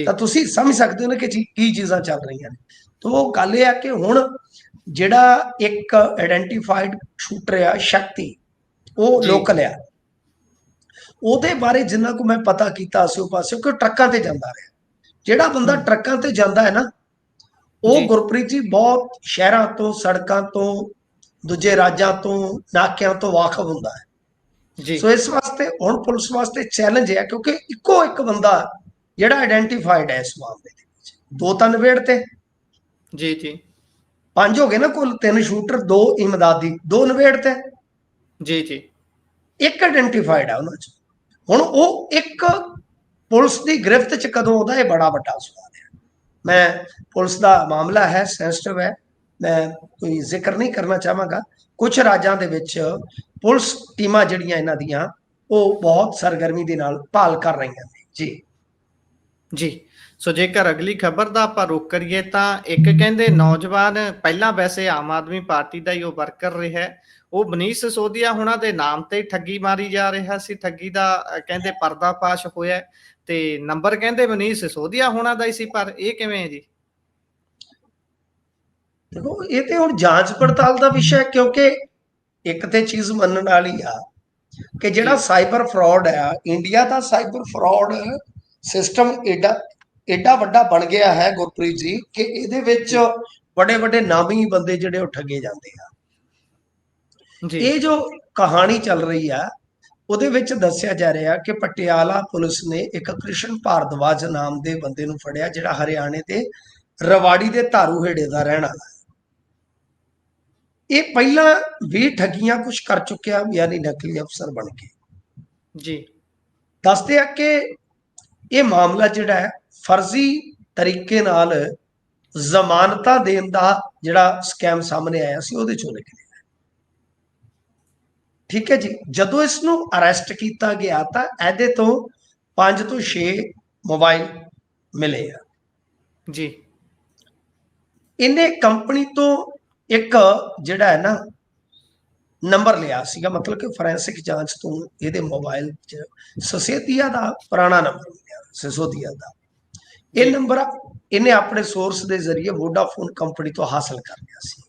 ਤਾਂ ਤੁਸੀਂ ਸਮਝ ਸਕਦੇ ਹੋ ਨਾ ਕਿ ਕੀ ਚੀਜ਼ਾਂ ਚੱਲ ਰਹੀਆਂ ਨੇ। ਤਾਂ ਉਹ ਗੱਲ ਇਹ ਆ ਕਿ ਹੁਣ ਜਿਹੜਾ ਇੱਕ ਆਇਡੈਂਟੀਫਾਈਡ ਸ਼ੂਟਰ ਆ ਸ਼ਕਤੀ, ਉਹ ਲੋਕਲ ਆ। ਉਹਦੇ ਬਾਰੇ ਜਿੰਨਾ ਕੁ ਮੈਂ ਪਤਾ ਕੀਤਾ ਆਸੇ ਪਾਸੇ, ਕਿ ਟਰੱਕਾਂ ਤੇ ਜਾਂਦਾ ਰਿਹਾ। ਜਿਹੜਾ ਬੰਦਾ ਟਰੱਕਾਂ ਤੇ ਜਾਂਦਾ ਹੈ ਨਾ, ਉਹ ਗੁਰਪ੍ਰੀਤ ਜੀ ਬਹੁਤ ਸ਼ਹਿਰਾਂ ਤੋਂ, ਸੜਕਾਂ ਤੋਂ, ਦੂਜੇ ਰਾਜਾਂ ਤੋਂ, ਨਾਕਿਆਂ ਤੋਂ ਵਾਕਫ ਹੁੰਦਾ ਹੈ। ਸੋ ਇਸ ਵਾਸਤੇ ਹੁਣ ਪੁਲਿਸ ਵਾਸਤੇ ਚੈਲੰਜ ਹੈ, ਕਿਉਂਕਿ ਇੱਕੋ ਇੱਕ ਬੰਦਾ ਜਿਹੜਾ ਆਇਡੈਂਟੀਫਾਈਡ ਹੈ ਇਸ ਮਾਮਲੇ ਦੇ ਵਿੱਚ। ਦੋ ਤਾਂ ਨਿਬੇੜ ਤੇ ਜੀ, ਜੀ, 5 ਹੋ ਗਏ ਨਾ ਕੁੱਲ, 3 ਸ਼ੂਟਰ, 2 ਇਮਦਾਦੀ, 2 ਨਿਬੇੜ ਤੇ ਜੀ, ਜੀ, ਇੱਕ ਆਇਡੈਂਟੀਫਾਈਡ ਹੈ ਉਹਨਾਂ 'ਚ। ਹੁਣ ਉਹ ਇੱਕ ਪੁਲਿਸ ਦੀ ਗ੍ਰਿਫਤ 'ਚ ਕਦੋਂ ਆਉਂਦਾ, ਇਹ ਬੜਾ ਵੱਡਾ ਸਵਾਲ ਹੈ। ਮੈਂ ਪੁਲਿਸ ਦਾ ਮਾਮਲਾ ਹੈ, ਸੈਂਸਿਟਿਵ ਹੈ, ਮੈਂ ਕੋਈ ਜ਼ਿਕਰ ਨਹੀਂ ਕਰਨਾ ਚਾਹਾਂਗਾ। ਕੁਝ ਰਾਜਾਂ ਦੇ ਵਿੱਚ ਪੁਲਿਸ ਟੀਮਾਂ ਜਿਹੜੀਆਂ ਇਹਨਾਂ ਦੀਆਂ ਉਹ ਬਹੁਤ ਸਰਗਰਮੀ ਦੇ ਨਾਲ ਭਾਲ ਕਰ ਰਹੀਆਂ ਨੇ ਜੀ। ਜੀ, ਸੋ ਜੇਕਰ ਅਗਲੀ ਖਬਰ ਦਾ ਆਪਾਂ ਰੁਖ ਕਰੀਏ ਤਾਂ ਇੱਕ ਕਹਿੰਦੇ ਨੌਜਵਾਨ, ਪਹਿਲਾਂ ਵੈਸੇ ਆਮ ਆਦਮੀ ਪਾਰਟੀ ਦਾ ਹੀ ਉਹ ਵਰਕਰ ਰਿਹਾ, ਉਹ ਮਨੀਸ਼ ਸਿਸੋਦੀਆ ਹੁਣਾਂ ਦੇ ਨਾਮ ਤੇ ਠੱਗੀ ਮਾਰੀ ਜਾ ਰਿਹਾ ਸੀ। ਠੱਗੀ ਦਾ ਕਹਿੰਦੇ ਪਰਦਾਫਾਸ਼ ਹੋਇਆ ਤੇ ਨੰਬਰ ਕਹਿੰਦੇ ਮਨੀਸ਼ ਸਿਸੋਦੀਆ ਹੁਣਾਂ ਦਾ ਹੀ ਸੀ, ਪਰ ਇਹ ਕਿਵੇਂ ਹੈ ਜੀ? ਦੇਖੋ, ਇਹ ਤੇ ਹੁਣ ਜਾਂਚ ਪੜਤਾਲ ਦਾ ਵਿਸ਼ਾ, ਕਿਉਂਕਿ ਇੱਕ ਤੇ ਚੀਜ਼ ਮੰਨਣ ਵਾਲੀ ਆ ਕਿ ਜਿਹੜਾ ਸਾਈਬਰ ਫਰਾਡ ਆ, ਇੰਡੀਆ ਦਾ ਸਾਈਬਰ ਫਰਾਡ ਸਿਸਟਮ ਏਡਾ ਵੱਡਾ ਬਣ ਗਿਆ ਹੈ ਗੁਰਪ੍ਰੀਤ ਜੀ, ਕਿ ਇਹਦੇ ਵਿੱਚ ਵੱਡੇ ਵੱਡੇ ਨਾਮੀ ਬੰਦੇ ਜਿਹੜੇ ਉਹ ਠੱਗੇ ਜਾਂਦੇ ਆ। ਇਹ ਜੋ ਕਹਾਣੀ ਚੱਲ ਰਹੀ ਆ ਉਹਦੇ ਵਿੱਚ ਦੱਸਿਆ ਜਾ ਰਿਹਾ ਕਿ ਪਟਿਆਲਾ ਪੁਲਿਸ ਨੇ ਇੱਕ ਕ੍ਰਿਸ਼ਨ ਭਾਰਦਵਾਜ ਨਾਮ ਦੇ ਬੰਦੇ ਨੂੰ ਫੜਿਆ, ਜਿਹੜਾ ਹਰਿਆਣੇ ਦੇ ਰਵਾੜੀ ਦੇ ਧਾਰੂ ਹੇੜੇ ਦਾ ਰਹਿਣ ਵਾਲਾ। ਇਹ ਪਹਿਲਾਂ ਵੀ ਠੱਗੀਆਂ ਕੁਝ ਕਰ ਚੁੱਕਿਆ, ਯਾਨੀ ਨਕਲੀ ਅਫਸਰ ਬਣ ਕੇ। ਜੀ, ਦੱਸਦੇ ਆ ਕਿ ਇਹ ਮਾਮਲਾ ਜਿਹੜਾ ਹੈ ਫਰਜ਼ੀ ਤਰੀਕੇ ਨਾਲ ਜ਼ਮਾਨਤਾਂ ਦੇਣ ਦਾ ਜਿਹੜਾ ਸਕੈਮ ਸਾਹਮਣੇ ਆਇਆ ਸੀ, ਉਹਦੇ ਚੋਂ ਨਿਕਲਿਆ। ਠੀਕ ਹੈ ਜੀ। ਜਦੋਂ ਇਸ ਨੂੰ ਅਰੈਸਟ ਕੀਤਾ ਗਿਆ ਤਾਂ ਇਹਦੇ ਤੋਂ 5 ਤੋਂ 6 ਮੋਬਾਈਲ ਮਿਲੇ ਆ ਜੀ। ਇਹਨੇ ਕੰਪਨੀ ਤੋਂ ਇੱਕ ਜਿਹੜਾ ਹੈ ਨਾ ਨੰਬਰ ਲਿਆ ਸੀਗਾ, ਮਤਲਬ ਕਿ ਫੋਰੈਂਸਿਕ ਜਾਂਚ ਤੋਂ ਇਹਦੇ ਮੋਬਾਈਲ 'ਚ ਸਿਸੋਦੀਆ ਦਾ ਪੁਰਾਣਾ ਨੰਬਰ ਮਿਲਿਆ, ਸਿਸੋਦੀਆ ਦਾ। ਇਹ ਨੰਬਰ ਇਹਨੇ ਆਪਣੇ ਸੋਰਸ ਦੇ ਜ਼ਰੀਏ ਵੋਡਾਫੋਨ ਕੰਪਨੀ ਤੋਂ ਹਾਸਲ ਕਰ ਲਿਆ ਸੀ।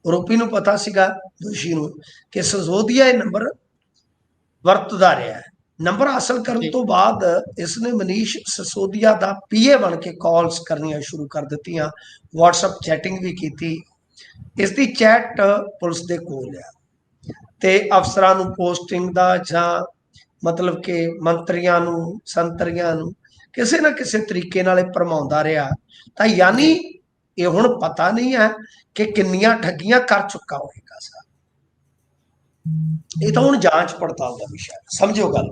ਆਰੋਪੀ ਨੂੰ ਪਤਾ ਸੀਗਾ, ਦੋਸ਼ੀ ਨੂੰ, ਕਿ ਸਿਸੋਦੀਆ ਇਹ ਨੰਬਰ ਵਰਤਦਾ ਰਿਹਾ ਹੈ। ਨੰਬਰ ਹਾਸਲ ਕਰਨ ਤੋਂ ਬਾਅਦ ਇਸਨੇ ਮਨੀਸ਼ ਸਿਸੋਦੀਆ ਦਾ PA ਬਣ ਕੇ ਕਾਲਸ ਕਰਨੀਆਂ ਸ਼ੁਰੂ ਕਰ ਦਿੱਤੀਆਂ, WhatsApp ਚੈਟਿੰਗ ਵੀ ਕੀਤੀ। ਇਸ ਦੀ ਚੈਟ ਪੁਲਿਸ ਦੇ ਕੋਲ ਆ ਤੇ ਅਫਸਰਾਂ ਨੂੰ ਪੋਸਟਿੰਗ ਦਾ, ਜਾਂ ਮਤਲਬ ਕਿ ਮੰਤਰੀਆਂ ਨੂੰ, ਸੰਤਰੀਆਂ ਨੂੰ ਕਿਸੇ ਨਾ ਕਿਸੇ ਤਰੀਕੇ ਨਾਲ ਭਰਮਾਉਂਦਾ ਰਿਹਾ। ਤਾਂ ਯਾਨੀ ਇਹ ਹੁਣ ਪਤਾ ਨਹੀਂ ਹੈ ਕਿ ਕਿੰਨੀਆਂ ਠੱਗੀਆਂ ਕਰ ਚੁੱਕਾ ਹੋਏਗਾ ਸਰ। ਇਹ ਤਾਂ ਹੁਣ ਜਾਂਚ ਪੜਤਾਲ ਦਾ ਵਿਸ਼ਾ ਹੈ, ਸਮਝੋ ਗੱਲ।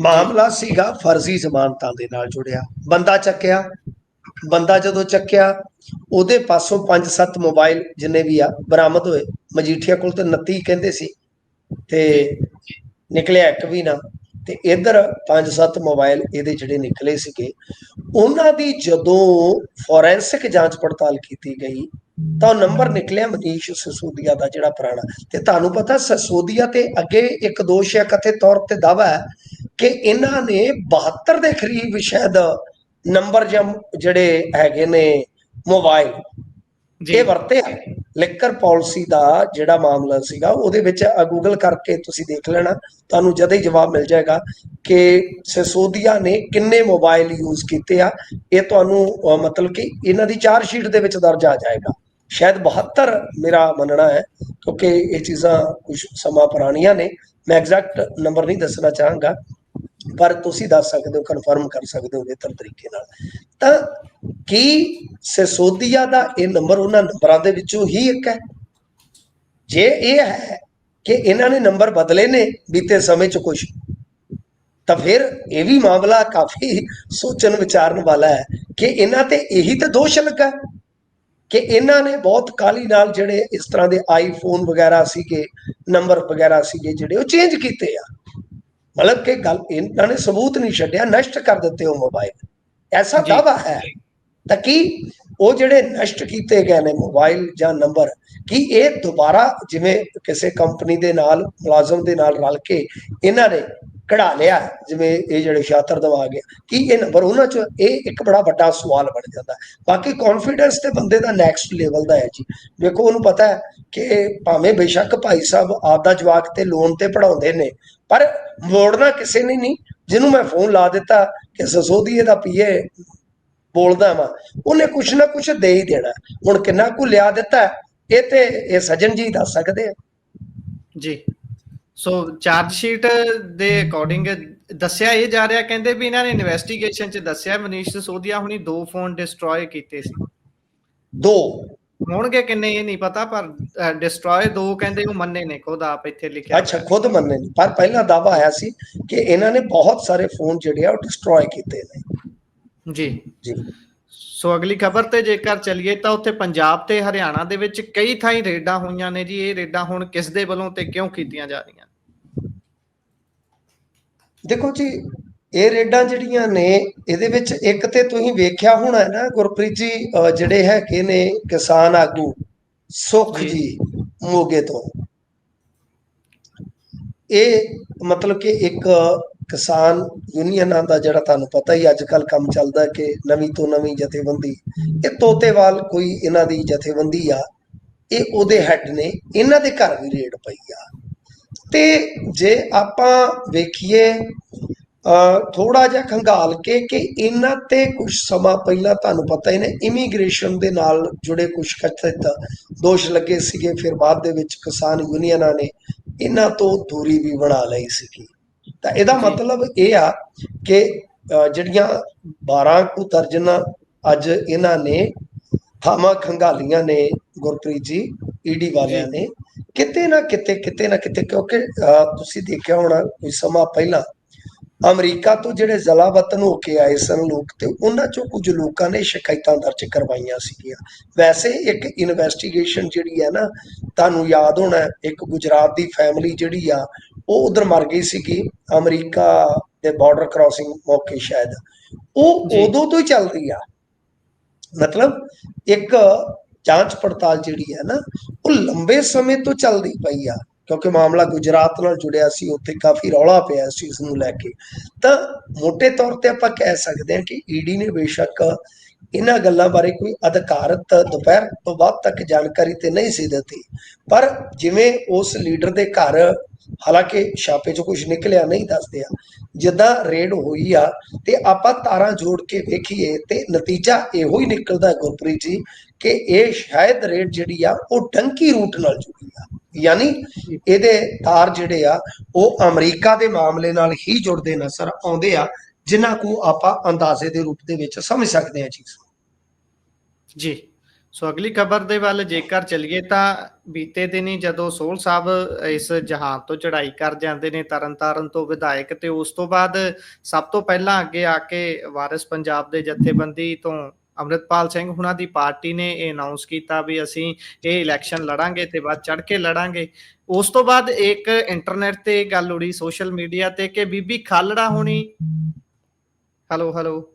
ਮਾਮਲਾ ਸੀਗਾ ਫਰਜ਼ੀ ਜ਼ਮਾਨਤਾਂ ਦੇ ਨਾਲ ਜੁੜਿਆ। ਬੰਦਾ ਚੱਕਿਆ, ਬੰਦਾ ਜਦੋਂ ਚੱਕਿਆ ਉਹਦੇ ਪਾਸੋਂ 5-7 ਮੋਬਾਈਲ ਜਿੰਨੇ ਵੀ ਆ ਬਰਾਮਦ ਹੋਏ। ਮਜੀਠੀਆ ਕੋਲ ਤਾਂ 29 ਕਹਿੰਦੇ ਸੀ ਤੇ ਨਿਕਲਿਆ ਇੱਕ ਵੀ ਨਾ। ਤੇ ਇੱਧਰ 5-7 ਮੋਬਾਈਲ ਇਹਦੇ ਜਿਹੜੇ ਨਿਕਲੇ ਸੀਗੇ, ਉਹਨਾਂ ਦੀ ਜਦੋਂ ਫੋਰੈਂਸਿਕ ਜਾਂਚ ਪੜਤਾਲ ਕੀਤੀ ਗਈ ਤਾਂ ਉਹ ਨੰਬਰ ਨਿਕਲਿਆ ਮਨੀਸ਼ ਸਿਸੋਦੀਆ ਦਾ, ਜਿਹੜਾ ਪੁਰਾਣਾ। ਤੇ ਤੁਹਾਨੂੰ ਪਤਾ ਸਿਸੋਦੀਆ ਤੇ ਅੱਗੇ ਇੱਕ ਦੋਸ਼ ਹੈ, ਕਥਿਤ ਤੌਰ ਤੇ ਦਾਵਾ ਹੈ ਕਿ ਇਹਨਾਂ ਨੇ 72 ਦੇ ਕਰੀਬ ਸ਼ਾਇਦ ਨੰਬਰ ਜਾਂ ਜਿਹੜੇ ਹੈਗੇ ਨੇ ਮੋਬਾਈਲ ਇਹ ਵਰਤੇ ਆ। ਲਿਕਰ ਪਾਲਿਸੀ ਦਾ ਜਿਹੜਾ ਮਾਮਲਾ ਸੀਗਾ ਉਹਦੇ ਵਿੱਚ ਗੂਗਲ ਕਰਕੇ ਤੁਸੀਂ ਦੇਖ ਲੈਣਾ, ਤੁਹਾਨੂੰ ਜਦ ਹੀ ਜਵਾਬ ਮਿਲ ਜਾਏਗਾ ਕਿ ਸਿਸੋਦੀਆ ਨੇ ਕਿੰਨੇ ਮੋਬਾਈਲ ਯੂਜ਼ ਕੀਤੇ ਆ। ਇਹ ਤੁਹਾਨੂੰ ਮਤਲਬ ਕਿ ਇਹਨਾਂ ਦੀ ਚਾਰਜ ਸ਼ੀਟ ਦੇ ਵਿੱਚ ਦਰਜ ਆ ਜਾਏਗਾ। ਸ਼ਾਇਦ 72 ਮੇਰਾ ਮੰਨਣਾ ਹੈ, ਕਿਉਂਕਿ ਇਹ ਚੀਜ਼ਾਂ ਕੁਝ ਸਮਾਂ ਪੁਰਾਣੀਆਂ ਨੇ। ਮੈਂ ਐਗਜ਼ੈਕਟ ਨੰਬਰ ਨਹੀਂ ਦੱਸਣਾ ਚਾਹਾਂਗਾ, ਪਰ ਤੁਸੀਂ ਦੱਸ ਸਕਦੇ ਹੋ, ਕਨਫਰਮ ਕਰ ਸਕਦੇ ਹੋ ਬਿਹਤਰ ਤਰੀਕੇ ਨਾਲ। ਤਾਂ ਕੀ ਸਿਸੋਦੀਆ ਦਾ ਇਹ ਨੰਬਰ ਉਹਨਾਂ ਨੰਬਰਾਂ ਦੇ ਵਿੱਚੋਂ ਹੀ ਇੱਕ ਹੈ? ਜੇ ਇਹ ਹੈ ਕਿ ਇਹਨਾਂ ਨੇ ਨੰਬਰ ਬਦਲੇ ਨੇ ਬੀਤੇ ਸਮੇਂ 'ਚ ਕੁਝ, ਤਾਂ ਫਿਰ ਇਹ ਵੀ ਮਾਮਲਾ ਕਾਫੀ ਸੋਚਣ ਵਿਚਾਰਨ ਵਾਲਾ ਹੈ ਕਿ ਇਹਨਾਂ ਤੇ ਇਹੀ ਤਾਂ ਦੋਸ਼ ਲੱਗਾ ਕਿ ਇਹਨਾਂ ਨੇ ਬਹੁਤ ਕਾਹਲੀ ਨਾਲ ਜਿਹੜੇ ਇਸ ਤਰ੍ਹਾਂ ਦੇ ਆਈਫੋਨ ਵਗੈਰਾ ਸੀਗੇ, ਨੰਬਰ ਵਗੈਰਾ ਸੀਗੇ ਜਿਹੜੇ ਉਹ ਚੇਂਜ ਕੀਤੇ ਆ। ਮਤਲਬ ਕਿ ਗੱਲ ਇਹਨਾਂ ਨੇ ਸਬੂਤ ਨਹੀਂ ਛੱਡਿਆ, ਨਸ਼ਟ ਕਰ ਦਿੱਤੇ ਉਹ ਮੋਬਾਈਲ, ਐਸਾ ਦਾਵਾ ਹੈ। ਤਾਂ ਕੀ ਉਹ ਜਿਹੜੇ ਨਸ਼ਟ ਕੀਤੇ ਗਏ ਨੇ ਮੋਬਾਈਲ ਜਾਂ ਨੰਬਰ, ਕੀ ਇਹ ਦੁਬਾਰਾ ਜਿਵੇਂ ਕਿਸੇ ਕੰਪਨੀ ਦੇ ਨਾਲ ਮੁਲਾਜ਼ਮ ਦੇ ਨਾਲ ਰਲ ਕੇ ਇਹਨਾਂ ਨੇ ਕਢਾ ਲਿਆ, ਜਿਵੇਂ ਇਹ ਜਿਹੜੇ ਛਾਤਰ ਦਿਮਾਗ ਆ, ਕੀ ਇਹ ਨੰਬਰ ਉਹਨਾਂ 'ਚ? ਇਹ ਇੱਕ ਬੜਾ ਵੱਡਾ ਸਵਾਲ ਬਣ ਜਾਂਦਾ। ਬਾਕੀ ਕੌਨਫੀਡੈਂਸ ਤੇ ਬੰਦੇ ਦਾ ਨੈਕਸਟ ਲੈਵਲ ਦਾ ਹੈ ਜੀ। ਵੇਖੋ ਉਹਨੂੰ ਪਤਾ ਹੈ ਕਿ ਭਾਵੇਂ ਬੇਸ਼ੱਕ ਭਾਈ ਸਾਹਿਬ ਆਪਦਾ ਜਵਾਕ ਤੇ ਲੋਨ ਤੇ ਪੜਾਉਂਦੇ ਨੇ, ਪਰ ਮੋੜਨਾ ਕਿਸੇ ਨੇ ਨਹੀਂ। ਜਿਹਨੂੰ ਮੈਂ ਫੋਨ ਲਾ ਦਿੱਤਾ ਕਿ ਸਿਸੋਦੀਏ ਦਾ ਪੀਏ ਬੋਲਦਾ ਵਾ, ਉਹਨੇ ਕੁਛ ਨਾ ਕੁਛ ਦੇ ਹੀ ਦੇਣਾ। ਹੁਣ ਕਿੰਨਾ ਕੁ ਲਿਆ ਦਿੱਤਾ ਇਹ ਤੇ ਇਹ ਸੱਜਣ ਜੀ ਦੱਸ ਸਕਦੇ ਆ ਜੀ। ਸੋ ਚਾਰਜ ਸ਼ੀਟ ਦੇ ਅਕੋਰਡਿੰਗ ਦੱਸਿਆ ਇਹ ਜਾ ਰਿਹਾ, ਕਹਿੰਦੇ ਵੀ ਇਹਨਾਂ ਨੇ ਇਨਵੈਸਟੀਗੇਸ਼ਨ 'ਚ ਦੱਸਿਆ ਮਨੀਸ਼ ਸਿਸੋਦੀਆ ਹੁਣੀ 2 ਫੋਨ ਡਿਸਟਰੋਏ ਕੀਤੇ ਸੀ। 2 ਹੋਣਗੇ ਕਿੰਨੇ ਇਹ ਨਹੀਂ ਪਤਾ, ਪਰ ਡਿਸਟਰੋਏ 2 ਕਹਿੰਦੇ ਉਹ ਮੰਨੇ ਨੇ, ਖੁਦ ਆਪ ਇੱਥੇ ਲਿਖਿਆ। ਅੱਛਾ, ਖੁਦ ਮੰਨੇ ਨੇ, ਪਰ ਪਹਿਲਾਂ ਦਾਵਾ ਆਇਆ ਸੀ ਕਿ ਇਹਨਾਂ ਨੇ ਬਹੁਤ ਸਾਰੇ ਫੋਨ ਜਿਹੜੇ ਆ ਉਹ ਡਿਸਟਰੋਏ ਕੀਤੇ ਨੇ। ਜੀ ਜੀ। ਸੋ ਅਗਲੀ ਖਬਰ ਤੇ ਜੇਕਰ ਚੱਲੀਏ ਤਾਂ ਉੱਥੇ ਪੰਜਾਬ ਤੇ ਹਰਿਆਣਾ ਦੇ ਵਿੱਚ ਕਈ ਥਾਈਂ ਰੇਡਾਂ ਹੋਈਆਂ ਨੇ ਜੀ। ਇਹ ਰੇਡਾਂ ਹੁਣ ਕਿਸ ਦੇ ਵੱਲੋਂ ਤੇ ਕਿਉਂ ਕੀਤੀਆਂ ਜਾ ਰਹੀਆਂ? ਦੇਖੋ ਜੀ, ਇਹ ਰੇਡਾਂ ਜਿਹੜੀਆਂ ਨੇ ਇਹਦੇ ਵਿੱਚ ਇੱਕ ਤੇ ਤੁਸੀਂ ਵੇਖਿਆ ਹੋਣਾ ਨਾ ਗੁਰਪ੍ਰੀਤ ਜੀ, ਜਿਹੜੇ ਹੈਗੇ ਨੇ ਕਿਸਾਨ ਆਗੂ ਸੁਖ ਜੀ ਮੋਗੇ ਤੋਂ, ਇਹ ਮਤਲਬ ਕਿ ਇੱਕ ਕਿਸਾਨ ਯੂਨੀਅਨਾਂ ਦਾ ਜਿਹੜਾ ਤੁਹਾਨੂੰ ਪਤਾ ਹੀ ਅੱਜ ਕੱਲ੍ਹ ਕੰਮ ਚੱਲਦਾ ਕਿ ਨਵੀਂ ਤੋਂ ਨਵੀਂ ਜਥੇਬੰਦੀ, ਇਹ ਤੋਤੇਵਾਲ ਕੋਈ ਇਹਨਾਂ ਦੀ ਜਥੇਬੰਦੀ ਆ, ਇਹ ਉਹਦੇ ਹੈਡ ਨੇ। ਇਹਨਾਂ ਦੇ ਘਰ ਵੀ ਰੇਡ ਪਈ ਆ। ਤੇ ਜੇ ਆਪਾਂ ਵੇਖੀਏ ਥੋੜਾ ਜਿਹਾ ਖੰਗਾਲ ਕੇ ਕਿ ਇਹਨਾਂ ਤੇ ਕੁਝ ਸਮਾਂ ਪਹਿਲਾਂ ਤੁਹਾਨੂੰ ਪਤਾ ਹੀ ਨੇ ਇਮੀਗ੍ਰੇਸ਼ਨ ਦੇ ਨਾਲ ਜੁੜੇ ਕੁਝ ਕਥਿਤ ਦੋਸ਼ ਲੱਗੇ ਸੀਗੇ। ਫਿਰ ਬਾਅਦ ਦੇ ਵਿੱਚ ਕਿਸਾਨ ਯੂਨੀਅਨਾਂ ਨੇ ਇਹਨਾਂ ਤੋਂ ਦੂਰੀ ਵੀ ਬਣਾ ਲਈ ਸੀਗੀ। ਤਾਂ ਇਹਦਾ ਮਤਲਬ ਇਹ ਆ ਕਿ ਜਿਹੜੀਆਂ 12 ਕੁ ਦਰਜਨ ਅੱਜ ਇਹਨਾਂ ਨੇ ਥਾਵਾਂ ਖੰਗਾਲੀਆਂ ਨੇ ਗੁਰਪ੍ਰੀਤ ਜੀ, ਈਡੀ ਵਾਲਿਆਂ ਨੇ ਕਿਤੇ ਨਾ ਕਿਤੇ ਕਿਉਂਕਿ ਤੁਸੀਂ ਦੇਖਿਆ ਹੋਣਾ ਕੋਈ ਸਮਾਂ ਪਹਿਲਾਂ ਅਮਰੀਕਾ ਤੋਂ ਜਿਹੜੇ ਜ਼ਲਾ ਵਤਨ ਹੋ ਕੇ ਆਏ ਸਨ ਲੋਕ, ਤੇ ਉਹਨਾਂ ਚੋਂ ਕੁਝ ਲੋਕਾਂ ਨੇ ਸ਼ਿਕਾਇਤਾਂ ਦਰਜ ਕਰਵਾਈਆਂ ਸੀਗੀਆਂ। ਵੈਸੇ ਇੱਕ ਇਨਵੈਸਟੀਗੇਸ਼ਨ ਜਿਹੜੀ ਹੈ ਨਾ, ਤੁਹਾਨੂੰ ਯਾਦ ਹੋਣਾ ਇੱਕ ਗੁਜਰਾਤ ਦੀ ਫੈਮਿਲੀ ਜਿਹੜੀ ਆ ਉਹ ਉਧਰ ਮਰ ਗਈ ਸੀਗੀ ਅਮਰੀਕਾ ਦੇ ਬਾਰਡਰ ਕ੍ਰਾਸਿੰਗ ਮੌਕੇ, ਸ਼ਾਇਦ ਉਹ ਉਦੋਂ ਤੋਂ ਹੀ ਚੱਲ ਰਹੀ ਆ। ਮਤਲਬ ਇੱਕ ਜਾਂਚ ਪੜਤਾਲ ਜਿਹੜੀ ਹੈ ਨਾ ਉਹ ਲੰਬੇ ਸਮੇਂ ਤੋਂ ਚੱਲਦੀ ਪਈ ਆ, ਕਿਉਂਕਿ ਮਾਮਲਾ ਗੁਜਰਾਤ ਨਾਲ ਜੁੜਿਆ ਸੀ, ਉੱਥੇ ਕਾਫੀ ਰੌਲਾ ਪਿਆ ਸੀ ਇਸ ਨੂੰ ਲੈ ਕੇ। ਤਾਂ ਮੋਟੇ ਤੌਰ ਤੇ ਆਪਾਂ ਕਹਿ ਸਕਦੇ ਹਾਂ ਕਿ ਈਡੀ ਨੇ ਬੇਸ਼ੱਕ ਇਹਨਾਂ ਗੱਲਾਂ ਬਾਰੇ ਕੋਈ ਅਧਿਕਾਰਤ ਦੁਪਹਿਰ ਤੋਂ ਬਾਅਦ ਤੱਕ ਜਾਣਕਾਰੀ ਤੇ ਨਹੀਂ ਸੀ ਦਿੱਤੀ, ਪਰ ਜਿਵੇਂ ਉਸ ਲੀਡਰ ਦੇ ਘਰ, ਹਾਲਾਂਕਿ ਛਾਪੇ 'ਚ ਕੁਝ ਨਿਕਲਿਆ ਨਹੀਂ ਦੱਸਦੇ ਆ, ਜਿੱਦਾਂ ਰੇਡ ਹੋਈ ਆ ਤੇ ਆਪਾਂ ਤਾਰਾਂ ਜੋੜ ਕੇ ਵੇਖੀਏ ਤੇ ਨਤੀਜਾ ਇਹੋ ਹੀ ਨਿਕਲਦਾ ਗੁਰਪ੍ਰੀਤ ਜੀ ਕਿ ਇਹ ਸ਼ਾਇਦ ਰੇਡ ਜਿਹੜੀ ਆ ਉਹ ਡੰਕੀ ਰੂਟ ਨਾਲ ਜੁੜੀ ਆ। ਯਾਨੀ ਇਹਦੇ ਤਾਰ ਜਿਹੜੇ ਆ ਉਹ ਅਮਰੀਕਾ ਦੇ ਮਾਮਲੇ ਨਾਲ ਹੀ ਜੁੜਦੇ ਨਜ਼ਰ ਆਉਂਦੇ ਆ, ਜਿਨ੍ਹਾਂ ਨੂੰ ਆਪਾਂ ਅੰਦਾਜ਼ੇ ਦੇ ਰੂਪ ਦੇ ਵਿੱਚ ਸਮਝ ਸਕਦੇ ਹਾਂ ਚੀਜ਼। ਜੀ। ਸੋ ਅਗਲੀ ਖਬਰ ਦੇ ਵੱਲ ਜੇਕਰ ਚੱਲੀਏ ਤਾਂ ਬੀਤੇ ਦਿਨੀ ਜਦੋਂ ਸੋਹਲ ਸਾਹਿਬ ਇਸ ਜਹਾਨ ਤੋਂ ਚੜ੍ਹਾਈ ਕਰ ਜਾਂਦੇ ਨੇ ਤਰਨਤਾਰਨ ਤੋਂ ਵਿਧਾਇਕ, ਤੇ ਉਸ ਤੋਂ ਬਾਅਦ ਸਭ ਤੋਂ ਪਹਿਲਾਂ ਅੱਗੇ ਆ ਕੇ ਵਾਰਿਸ ਪੰਜਾਬ ਦੇ ਜਥੇਬੰਦੀ ਤੋਂ ਅੰਮ੍ਰਿਤਪਾਲ ਸਿੰਘ ਹੁਣਾਂ ਦੀ ਪਾਰਟੀ ਨੇ ਇਹ ਅਨਾਉਂਸ ਕੀਤਾ ਵੀ ਅਸੀਂ ਇਹ ਇਲੈਕਸ਼ਨ ਲੜਾਂਗੇ ਤੇ ਵੱਧ ਚੜ੍ਹ ਕੇ ਲੜਾਂਗੇ। ਉਸ ਤੋਂ ਬਾਅਦ ਇੱਕ ਇੰਟਰਨੈਟ ਤੇ ਗੱਲ ਉੜੀ ਸੋਸ਼ਲ ਮੀਡੀਆ ਤੇ ਕਿ ਬੀਬੀ ਖਾਲੜਾ ਹੁਣੀ, ਹੈਲੋ ਹੈਲੋ,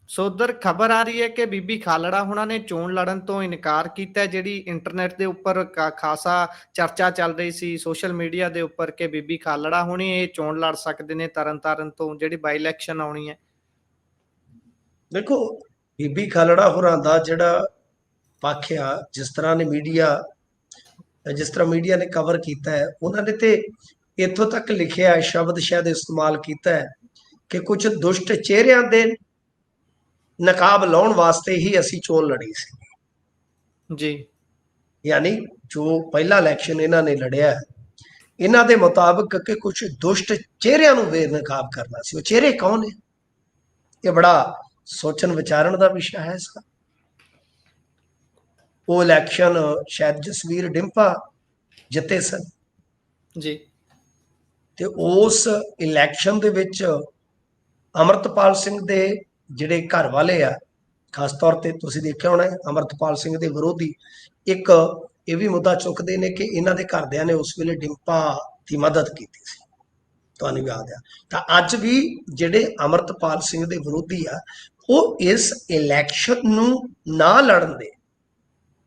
ਸੋ ਉਧਰ ਖਬਰ ਆ ਰਹੀ ਹੈ ਕਿ ਬੀਬੀ ਖਾਲੜਾ ਹੁਣਾਂ ਨੇ ਚੋਣ ਲੜਨ ਤੋਂ ਇਨਕਾਰ ਕੀਤਾ, ਜਿਹੜੀ ਇੰਟਰਨੈਟ ਦੇ ਉੱਪਰ ਖਾਸਾ ਚਰਚਾ ਚੱਲ ਰਹੀ ਸੀ ਸੋਸ਼ਲ ਮੀਡੀਆ ਦੇ ਉੱਪਰ ਕਿ ਬੀਬੀ ਖਾਲੜਾ ਹੁਣੀ ਇਹ ਚੋਣ ਲੜ ਸਕਦੇ ਨੇ ਤਰਨਤਾਰਨ ਤੋਂ, ਜਿਹੜੀ ਬਾਈ ਇਲੈਕਸ਼ਨ ਆਉਣੀ ਹੈ। ਦੇਖੋ, ਬੀਬੀ ਖਾਲੜਾ ਹੋਰਾਂ ਦਾ ਜਿਹੜਾ ਪੱਖ ਆ, ਜਿਸ ਤਰ੍ਹਾਂ ਮੀਡੀਆ ਨੇ ਕਵਰ ਕੀਤਾ ਹੈ, ਉਹਨਾਂ ਨੇ ਤੇ ਇੱਥੋਂ ਤੱਕ ਲਿਖਿਆ ਹੈ, ਸ਼ਬਦ ਸ਼ਾਇਦ ਇਸਤੇਮਾਲ ਕੀਤਾ ਹੈ ਕਿ ਕੁਝ ਦੁਸ਼ਟ ਚਿਹਰਿਆਂ ਦੇ ਨਕਾਬ ਲਾਉਣ ਵਾਸਤੇ ਹੀ ਅਸੀਂ ਚੋਣ ਲੜੀ ਸੀ ਜੀ। ਯਾਨੀ ਜੋ ਪਹਿਲਾ ਇਲੈਕਸ਼ਨ ਇਹਨਾਂ ਨੇ ਲੜਿਆ, ਇਹਨਾਂ ਦੇ ਮੁਤਾਬਕ ਕਿ ਕੁਝ ਦੁਸ਼ਟ ਚਿਹਰਿਆਂ ਨੂੰ ਬੇਨਕਾਬ ਕਰਨਾ ਸੀ। ਉਹ ਚਿਹਰੇ ਕੌਣ ਨੇ? ਇਹ ਬੜਾ ਸੋਚਣ ਵਿਚਾਰਨ ਦਾ ਵਿਸ਼ਾ ਹੈ ਇਸਦਾ। ਉਹ ਇਲੈਕਸ਼ਨ ਸ਼ਾਇਦ ਜਸਵੀਰ ਡਿੰਪਾ ਜਿੱਤੇ ਸਨ ਜੀ। ਤੇ ਉਸ ਇਲੈਕਸ਼ਨ ਦੇ ਵਿੱਚ ਅਮਰਤਪਾਲ ਸਿੰਘ ਦੇ ਜਿਹੜੇ ਘਰ ਵਾਲੇ ਆ, ਖਾਸ ਤੌਰ ਤੇ ਤੁਸੀਂ ਦੇਖਿਆ ਹੋਣਾ, ਅਮਰਤਪਾਲ ਸਿੰਘ ਦੇ ਵਿਰੋਧੀ ਇੱਕ ਇਹ ਵੀ ਮੁੱਦਾ ਚੁੱਕਦੇ ਨੇ ਕਿ ਇਹਨਾਂ ਦੇ ਘਰਦਿਆਂ ਨੇ ਉਸ ਵੇਲੇ ਡਿੰਪਾ ਦੀ ਮਦਦ ਕੀਤੀ ਸੀ, ਤੁਹਾਨੂੰ ਯਾਦ ਆ। ਤਾਂ ਅੱਜ ਵੀ ਜਿਹੜੇ ਅਮਰਤਪਾਲ ਸਿੰਘ ਦੇ ਵਿਰੋਧੀ ਆ, ਉਹ ਇਸ ਇਲੈਕਸ਼ਨ ਨੂੰ ਨਾ ਲੜਨ ਦੇ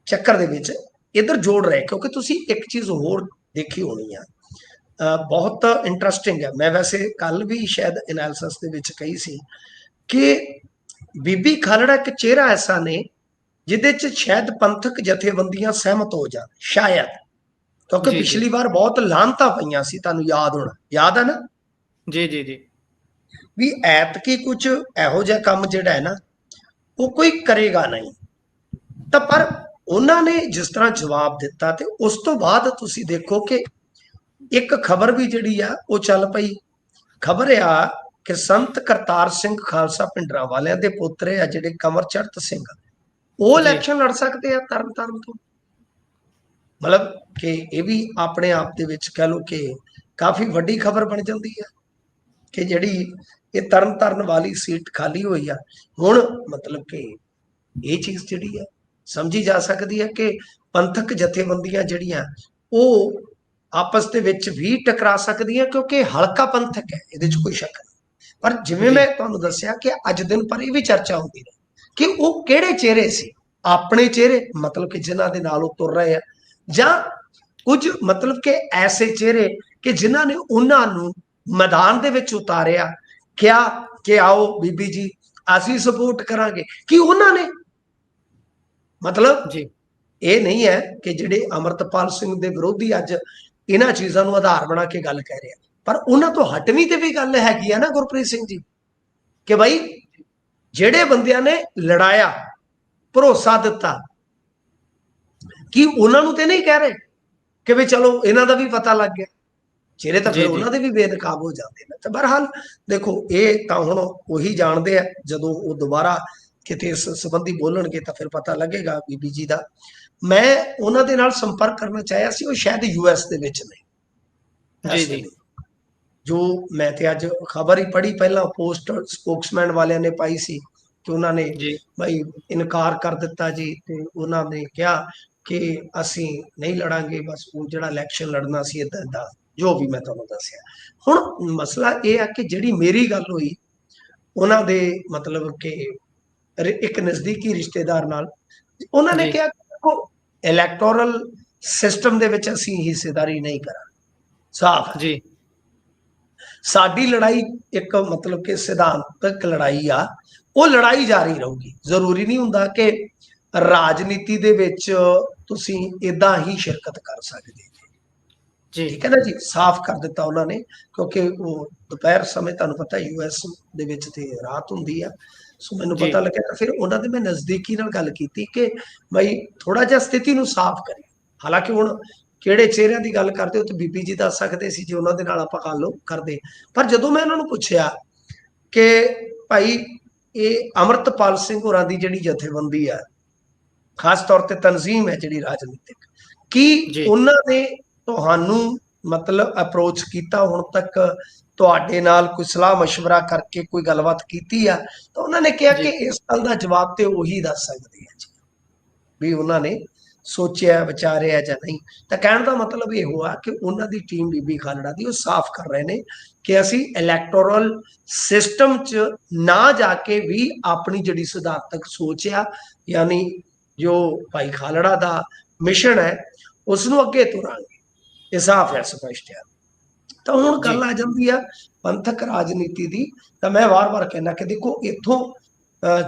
ਚੱਕਰ ਦੇ ਵਿੱਚ ਇੱਧਰ ਜੋੜ ਰਹੇ, ਕਿਉਂਕਿ ਤੁਸੀਂ ਇੱਕ ਚੀਜ਼ ਹੋਰ ਦੇਖੀ ਹੋਣੀ ਆ, ਬਹੁਤ ਇੰਟਰਸਟਿੰਗ ਹੈ। ਮੈਂ ਵੈਸੇ ਕੱਲ ਵੀ ਸ਼ਾਇਦ ਐਨਾਲਿਸਿਸ ਦੇ ਵਿੱਚ ਕਹੀ ਸੀ ਕਿ ਬੀਬੀ ਖਾਲੜਾ ਇੱਕ ਚਿਹਰਾ ਐਸਾ ਨੇ ਜਿਹਦੇ ਚ ਸ਼ਾਇਦ ਪੰਥਕ ਜਥੇਬੰਦੀਆਂ ਸਹਿਮਤ ਹੋ ਜਾਣ, ਸ਼ਾਇਦ, ਕਿਉਂਕਿ ਪਿਛਲੀ ਵਾਰ ਬਹੁਤ ਲਾਹਨਤਾਂ ਪਈਆਂ ਸੀ, ਤੁਹਾਨੂੰ ਯਾਦ ਹੋਣਾ, ਯਾਦ ਹੈ ਨਾ? ਜੀ ਜੀ ਜੀ। ਵੀ ਐਤਕੀ ਕੁਝ ਇਹੋ ਜਿਹਾ ਕੰਮ ਜਿਹੜਾ ਹੈ ਨਾ, ਉਹ ਕੋਈ ਕਰੇਗਾ ਨਹੀਂ। ਤਾਂ ਪਰ ਉਹਨਾਂ ਨੇ ਜਿਸ ਤਰ੍ਹਾਂ ਜਵਾਬ ਦਿੱਤਾ, ਤੇ ਉਸ ਤੋਂ ਬਾਅਦ ਤੁਸੀਂ ਦੇਖੋ ਕਿ ਇੱਕ ਖਬਰ ਵੀ ਜਿਹੜੀ ਆ ਉਹ ਚੱਲ ਪਈ। ਖਬਰ ਆ ਕਿ ਸੰਤ ਕਰਤਾਰ ਸਿੰਘ ਖਾਲਸਾ ਭਿੰਡਰਾਂ ਵਾਲਿਆਂ ਦੇ ਪੁੱਤਰ ਆ ਜਿਹੜੇ ਕਮਰਚਰਤ ਸਿੰਘ, ਉਹ ਇਲੈਕਸ਼ਨ ਲੜ ਸਕਦੇ ਆ ਤਰਨਤਾਰਨ ਤੋਂ। ਮਤਲਬ ਕਿ ਇਹ ਵੀ ਆਪਣੇ ਆਪ ਦੇ ਵਿੱਚ ਕਹਿ ਲਓ ਕਿ ਕਾਫੀ ਵੱਡੀ ਖਬਰ ਬਣ ਜਾਂਦੀ ਆ ਕਿ ਜਿਹੜੀ ਇਹ ਤਰਨਤਾਰਨ ਵਾਲੀ ਸੀਟ ਖਾਲੀ ਹੋਈ ਆ। ਹੁਣ ਮਤਲਬ ਕਿ ਇਹ ਚੀਜ਼ ਜਿਹੜੀ ਆ ਸਮਝੀ ਜਾ ਸਕਦੀ ਹੈ ਕਿ ਪੰਥਕ ਜਥੇਬੰਦੀਆਂ ਜਿਹੜੀਆਂ ਉਹ ਆਪਸ ਦੇ ਵਿੱਚ ਵੀ ਟਕਰਾ ਸਕਦੀਆਂ, ਕਿਉਂਕਿ ਹਲਕਾ ਪੰਥਕ ਹੈ, ਇਹਦੇ 'ਚ ਕੋਈ ਸ਼ੱਕ ਨਹੀਂ। ਪਰ ਜਿਵੇਂ ਮੈਂ ਤੁਹਾਨੂੰ ਦੱਸਿਆ ਕਿ ਅੱਜ ਦਿਨ ਪਰ ਇਹ ਵੀ ਚਰਚਾ ਹੁੰਦੀ ਹੈ ਕਿ ਉਹ ਕਿਹੜੇ ਚਿਹਰੇ ਸੀ, ਆਪਣੇ ਚਿਹਰੇ ਮਤਲਬ ਕਿ ਜਿਨ੍ਹਾਂ ਦੇ ਨਾਲ ਉਹ ਤੁਰ ਰਹੇ ਆ, ਜਾਂ ਕੁਝ ਮਤਲਬ ਕਿ ਐਸੇ ਚਿਹਰੇ ਕਿ ਜਿਨ੍ਹਾਂ ਨੇ ਉਹਨਾਂ ਨੂੰ ਮੈਦਾਨ ਦੇ ਵਿੱਚ ਉਤਾਰਿਆ, ਕਿਹਾ ਕਿ ਆਓ ਬੀਬੀ ਜੀ ਅਸੀਂ ਸਪੋਰਟ ਕਰਾਂਗੇ, ਕਿ ਉਹਨਾਂ ਨੇ ਮਤਲਬ ਇਹ ਨਹੀਂ ਹੈ ਕਿ ਜਿਹੜੇ ਅਮਰਤਪਾਲ ਸਿੰਘ ਦੇ ਵਿਰੋਧੀ ਅੱਜ ਇਹਨਾਂ ਚੀਜ਼ਾਂ ਨੂੰ ਆਧਾਰ ਬਣਾ ਕੇ ਗੱਲ ਕਹਿ ਰਹੇ ਆ, ਪਰ ਉਹਨਾਂ ਤੋਂ ਹਟਵੀਂ ਤੇ ਵੀ ਗੱਲ ਹੈਗੀ ਆ ਨਾ ਗੁਰਪ੍ਰੀਤ ਸਿੰਘ ਜੀ, ਕਿ ਭਾਈ ਜਿਹੜੇ ਬੰਦਿਆਂ ਨੇ ਲੜਾਇਆ, ਭਰੋਸਾ ਦਿੱਤਾ, ਕਿ ਉਹਨਾਂ ਨੂੰ ਤੇ ਨਹੀਂ ਕਹਿ ਰਹੇ ਕਿ ਵੀ ਚਲੋ ਇਹਨਾਂ ਦਾ ਵੀ ਪਤਾ ਲੱਗ ਗਿਆ, ਚਿਹਰੇ ਤਾਂ ਫਿਰ ਉਹਨਾਂ ਦੇ ਵੀ ਬੇਨਕਾਬ ਹੋ ਜਾਂਦੇ ਨੇ। ਤਾਂ ਬਹਰਹਾਲ ਦੇਖੋ, ਇਹ ਤਾਂ ਹੁਣ ਉਹੀ ਜਾਣਦੇ ਆ, ਜਦੋਂ ਉਹ ਦੁਬਾਰਾ ਕਿਤੇ ਇਸ ਸੰਬੰਧੀ ਬੋਲਣਗੇ ਤਾਂ ਫਿਰ ਪਤਾ ਲੱਗੇਗਾ ਬੀਬੀ ਜੀ ਦਾ। ਮੈਂ ਉਹਨਾਂ ਦੇ ਨਾਲ ਸੰਪਰਕ ਕਰਨਾ ਚਾਹਿਆ ਸੀ, ਉਹ ਸ਼ਾਇਦ US ਦੇ ਵਿੱਚ ਨੇ ਜੀ ਜੀ। ਜੋ ਮੈਂ ਤੇ ਅੱਜ ਖਬਰ ਹੀ ਪੜ੍ਹੀ, ਪਹਿਲਾਂ ਪੋਸਟ ਸਪੋਕਸਮੈਨ ਵਾਲਿਆਂ ਨੇ ਪਾਈ ਸੀ ਕਿ ਉਹਨਾਂ ਨੇ ਭਾਈ ਇਨਕਾਰ ਕਰ ਦਿੱਤਾ ਜੀ, ਤੇ ਉਹਨਾਂ ਨੇ ਕਿਹਾ ਕਿ ਅਸੀਂ ਨਹੀਂ ਲੜਾਂਗੇ, ਬਸ ਉਹ ਜਿਹੜਾ ਇਲੈਕਸ਼ਨ ਲੜਨਾ ਸੀ ਇੱਦਾਂ ਦਾ, ਜੋ ਵੀ ਮੈਂ ਤੁਹਾਨੂੰ ਦੱਸਿਆ। ਹੁਣ ਮਸਲਾ ਇਹ ਆ ਕਿ ਜਿਹੜੀ ਮੇਰੀ ਗੱਲ ਹੋਈ ਉਹਨਾਂ ਦੇ ਮਤਲਬ ਕਿ ਇੱਕ ਨਜ਼ਦੀਕੀ ਰਿਸ਼ਤੇਦਾਰ ਨਾਲ, ਉਹਨਾਂ ਨੇ ਕਿਹਾ ਦੇਖੋ ਇਲੈਕਟੋਰਲ ਸਿਸਟਮ ਦੇ ਵਿੱਚ ਅਸੀਂ ਹਿੱਸੇਦਾਰੀ ਨਹੀਂ ਕਰਾਂਗੇ, ਸਾਫ਼ ਜੀ। ਸਾਡੀ ਲੜਾਈ ਇੱਕ ਮਤਲਬ ਕਿ ਸਿਧਾਂਤਕ ਲੜਾਈ ਆ, ਉਹ ਲੜਾਈ ਜਾਰੀ ਰਹੂਗੀ। ਜ਼ਰੂਰੀ ਨਹੀਂ ਹੁੰਦਾ ਕਿ ਰਾਜਨੀਤੀ ਦੇ ਵਿੱਚ ਤੁਸੀਂ ਇਦਾਂ ਹੀ ਸ਼ਿਰਕਤ ਕਰ ਸਕਦੇ ਜੀ, ਠੀਕ ਹੈ ਨਾ ਜੀ, ਸਾਫ਼ ਕਰ ਦਿੱਤਾ ਉਹਨਾਂ ਨੇ, ਕਿਉਂਕਿ ਉਹ ਦੁਪਹਿਰ ਸਮੇਂ ਤੁਹਾਨੂੰ ਪਤਾ US ਦੇ ਵਿੱਚ ਤੇ ਰਾਤ ਹੁੰਦੀ ਆ। ਸੋ ਮੈਨੂੰ ਪਤਾ ਲੱਗਿਆ, ਫਿਰ ਉਹਨਾਂ ਦੇ ਮੈਂ ਨਜ਼ਦੀਕੀ ਨਾਲ ਗੱਲ ਕੀਤੀ ਕਿ ਬਈ ਥੋੜਾ ਜਿਹਾ ਸਥਿਤੀ ਨੂੰ ਸਾਫ਼ ਕਰੀ। ਹਾਲਾਂਕਿ ਹੁਣ ਕਿਹੜੇ ਚਿਹਰਿਆਂ ਦੀ ਗੱਲ ਕਰਦੇ ਹੋ ਤੇ ਬੀਬੀ ਜੀ ਦੱਸ ਸਕਦੇ ਸੀ ਜੇ ਉਹਨਾਂ ਦੇ ਨਾਲ ਆਪਾਂ ਗੱਲ ਕਰਦੇ, ਪਰ ਜਦੋਂ ਮੈਂ ਉਹਨਾਂ ਨੂੰ ਪੁੱਛਿਆ ਕਿ ਭਾਈ ਇਹ ਅਮਰਤਪਾਲ ਸਿੰਘ ਹੋਰਾਂ ਦੀ ਜਿਹੜੀ ਜਥੇਬੰਦੀ ਆ, ਖਾਸ ਤੌਰ ਤੇ ਤਨਜ਼ੀਮ ਹੈ ਜਿਹੜੀ ਰਾਜਨੀਤਿਕ, ਕੀ ਜੀ ਉਹਨਾਂ ਨੇ ਤੁਹਾਨੂੰ ਮਤਲਬ ਅਪਰੋਚ ਕੀਤਾ ਹੁਣ ਤੱਕ, ਤੁਹਾਡੇ ਨਾਲ ਕੋਈ ਸਲਾਹ ਮਸ਼ਵਰਾ ਕਰਕੇ ਕੋਈ ਗੱਲਬਾਤ ਕੀਤੀ ਆ? ਤਾਂ ਉਹਨਾਂ ਨੇ ਕਿਹਾ ਕਿ ਜੀ ਇਸ ਗੱਲ ਦਾ ਜਵਾਬ ਤੇ ਉਹੀ ਦੱਸ ਸਕਦੇ ਆ ਜੀ, ਵੀ ਉਹਨਾਂ ਨੇ ਸੋਚਿਆ ਵਿਚਾਰਿਆ ਜਾਂ ਨਹੀਂ। ਤਾਂ ਕਹਿਣ ਦਾ ਮਤਲਬ ਇਹੋ ਆ ਕਿ ਉਹਨਾਂ ਦੀ ਟੀਮ ਬੀਬੀ ਖਾਲੜਾ ਦੀ ਉਹ ਸਾਫ਼ ਕਰ ਰਹੇ ਨੇ ਕਿ ਅਸੀਂ ਇਲੈਕਟੋਰਲ ਸਿਸਟਮ 'ਚ ਨਾ ਜਾ ਕੇ ਵੀ ਆਪਣੀ ਜਿਹੜੀ ਸਿਧਾਂਤਕ ਸੋਚ ਆ, ਯਾਨੀ ਜੋ ਭਾਈ ਖਾਲੜਾ ਦਾ ਮਿਸ਼ਨ ਹੈ, ਉਸ ਨੂੰ ਅੱਗੇ ਤੁਰਾਂਗੇ। ਇਹ ਸਾਫ਼ ਹੈ, ਸਪਸ਼ਟ ਹੈ। ਤਾਂ ਹੁਣ ਜੀ ਗੱਲ ਆ ਜਾਂਦੀ ਆ ਪੰਥਕ ਰਾਜਨੀਤੀ ਦੀ। ਤਾਂ ਮੈਂ ਵਾਰ-ਵਾਰ ਕਹਿਣਾ ਕਿ ਦੇਖੋ, ਇੱਥੋਂ